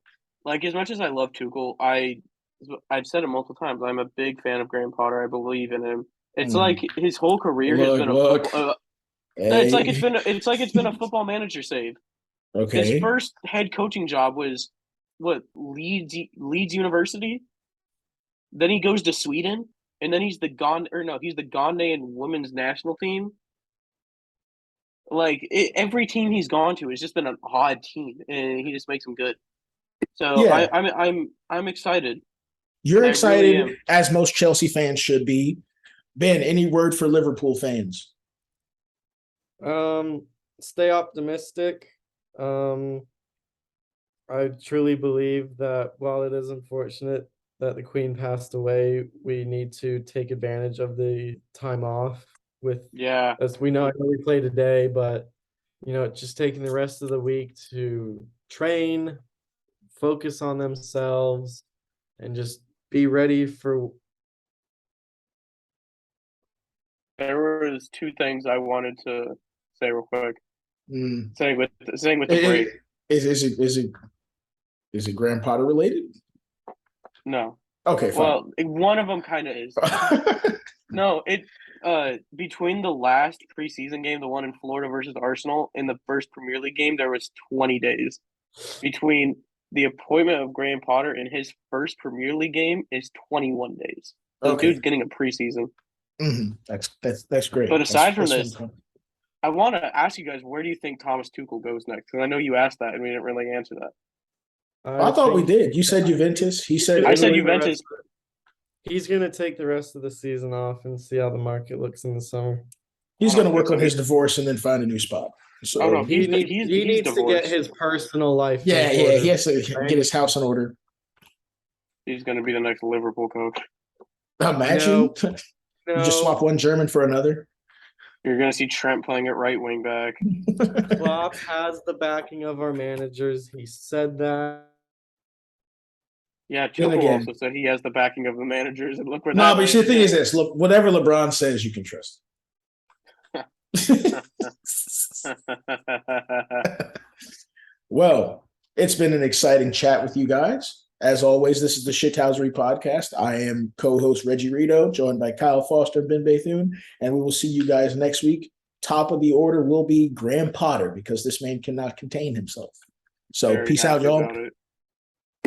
Like as much as I love Tuchel, I've said it multiple times. I'm a big fan of Graham Potter. I believe in him. It's like his whole career has been a football. It's like it's been a football manager save. His Okay. first head coaching job was what Leeds University. Then he goes to Sweden, and then he's the Ghanaian women's national team. Like every team he's gone to has just been an odd team, and he just makes them good. So Yeah. I'm excited. You're I excited, really am. as most Chelsea fans should be. Ben, any word for Liverpool fans? Stay optimistic. I truly believe that while it is unfortunate that the Queen passed away, we need to take advantage of the time off Yeah, as we know, I know we play today, but just taking the rest of the week to train, focus on themselves, and just be ready for. there was two things I wanted to say real quick. Mm. Saying with the break. Is it Graham Potter related? No. Okay, fine. Well, one of them kind of is. No, between the last preseason game, the one in Florida versus Arsenal, and the first Premier League game, there was 20 days. Between the appointment of Graham Potter and his first Premier League game is 21 days. The dude's getting a preseason. Mm-hmm. That's great. But aside from this, I want to ask you guys, where do you think Thomas Tuchel goes next? Because I know you asked that and we didn't really answer that. I thought we did. You said Juventus. He said I said Juventus. He's going to take the rest of the season off and see how the market looks in the summer. He's going to work on his divorce and then find a new spot. So no, he needs to get his personal life. Yeah, he has to get his house in order. He's going to be the next Liverpool coach. Imagine you just swap one German for another. You're going to see Trent playing at right wing back. Klopp has the backing of our managers. He said that. Yeah, Tuchel also said he has the backing of the managers, and look where that. No, but the thing is this: look, whatever LeBron says, you can trust. Well, it's been an exciting chat with you guys. As always, this is the Shithousery Podcast. I am co-host Reggie Rito, joined by Kyle Foster and Ben Bethune, and we will see you guys next week. Top of the order will be Graham Potter because this man cannot contain himself. So peace out, y'all.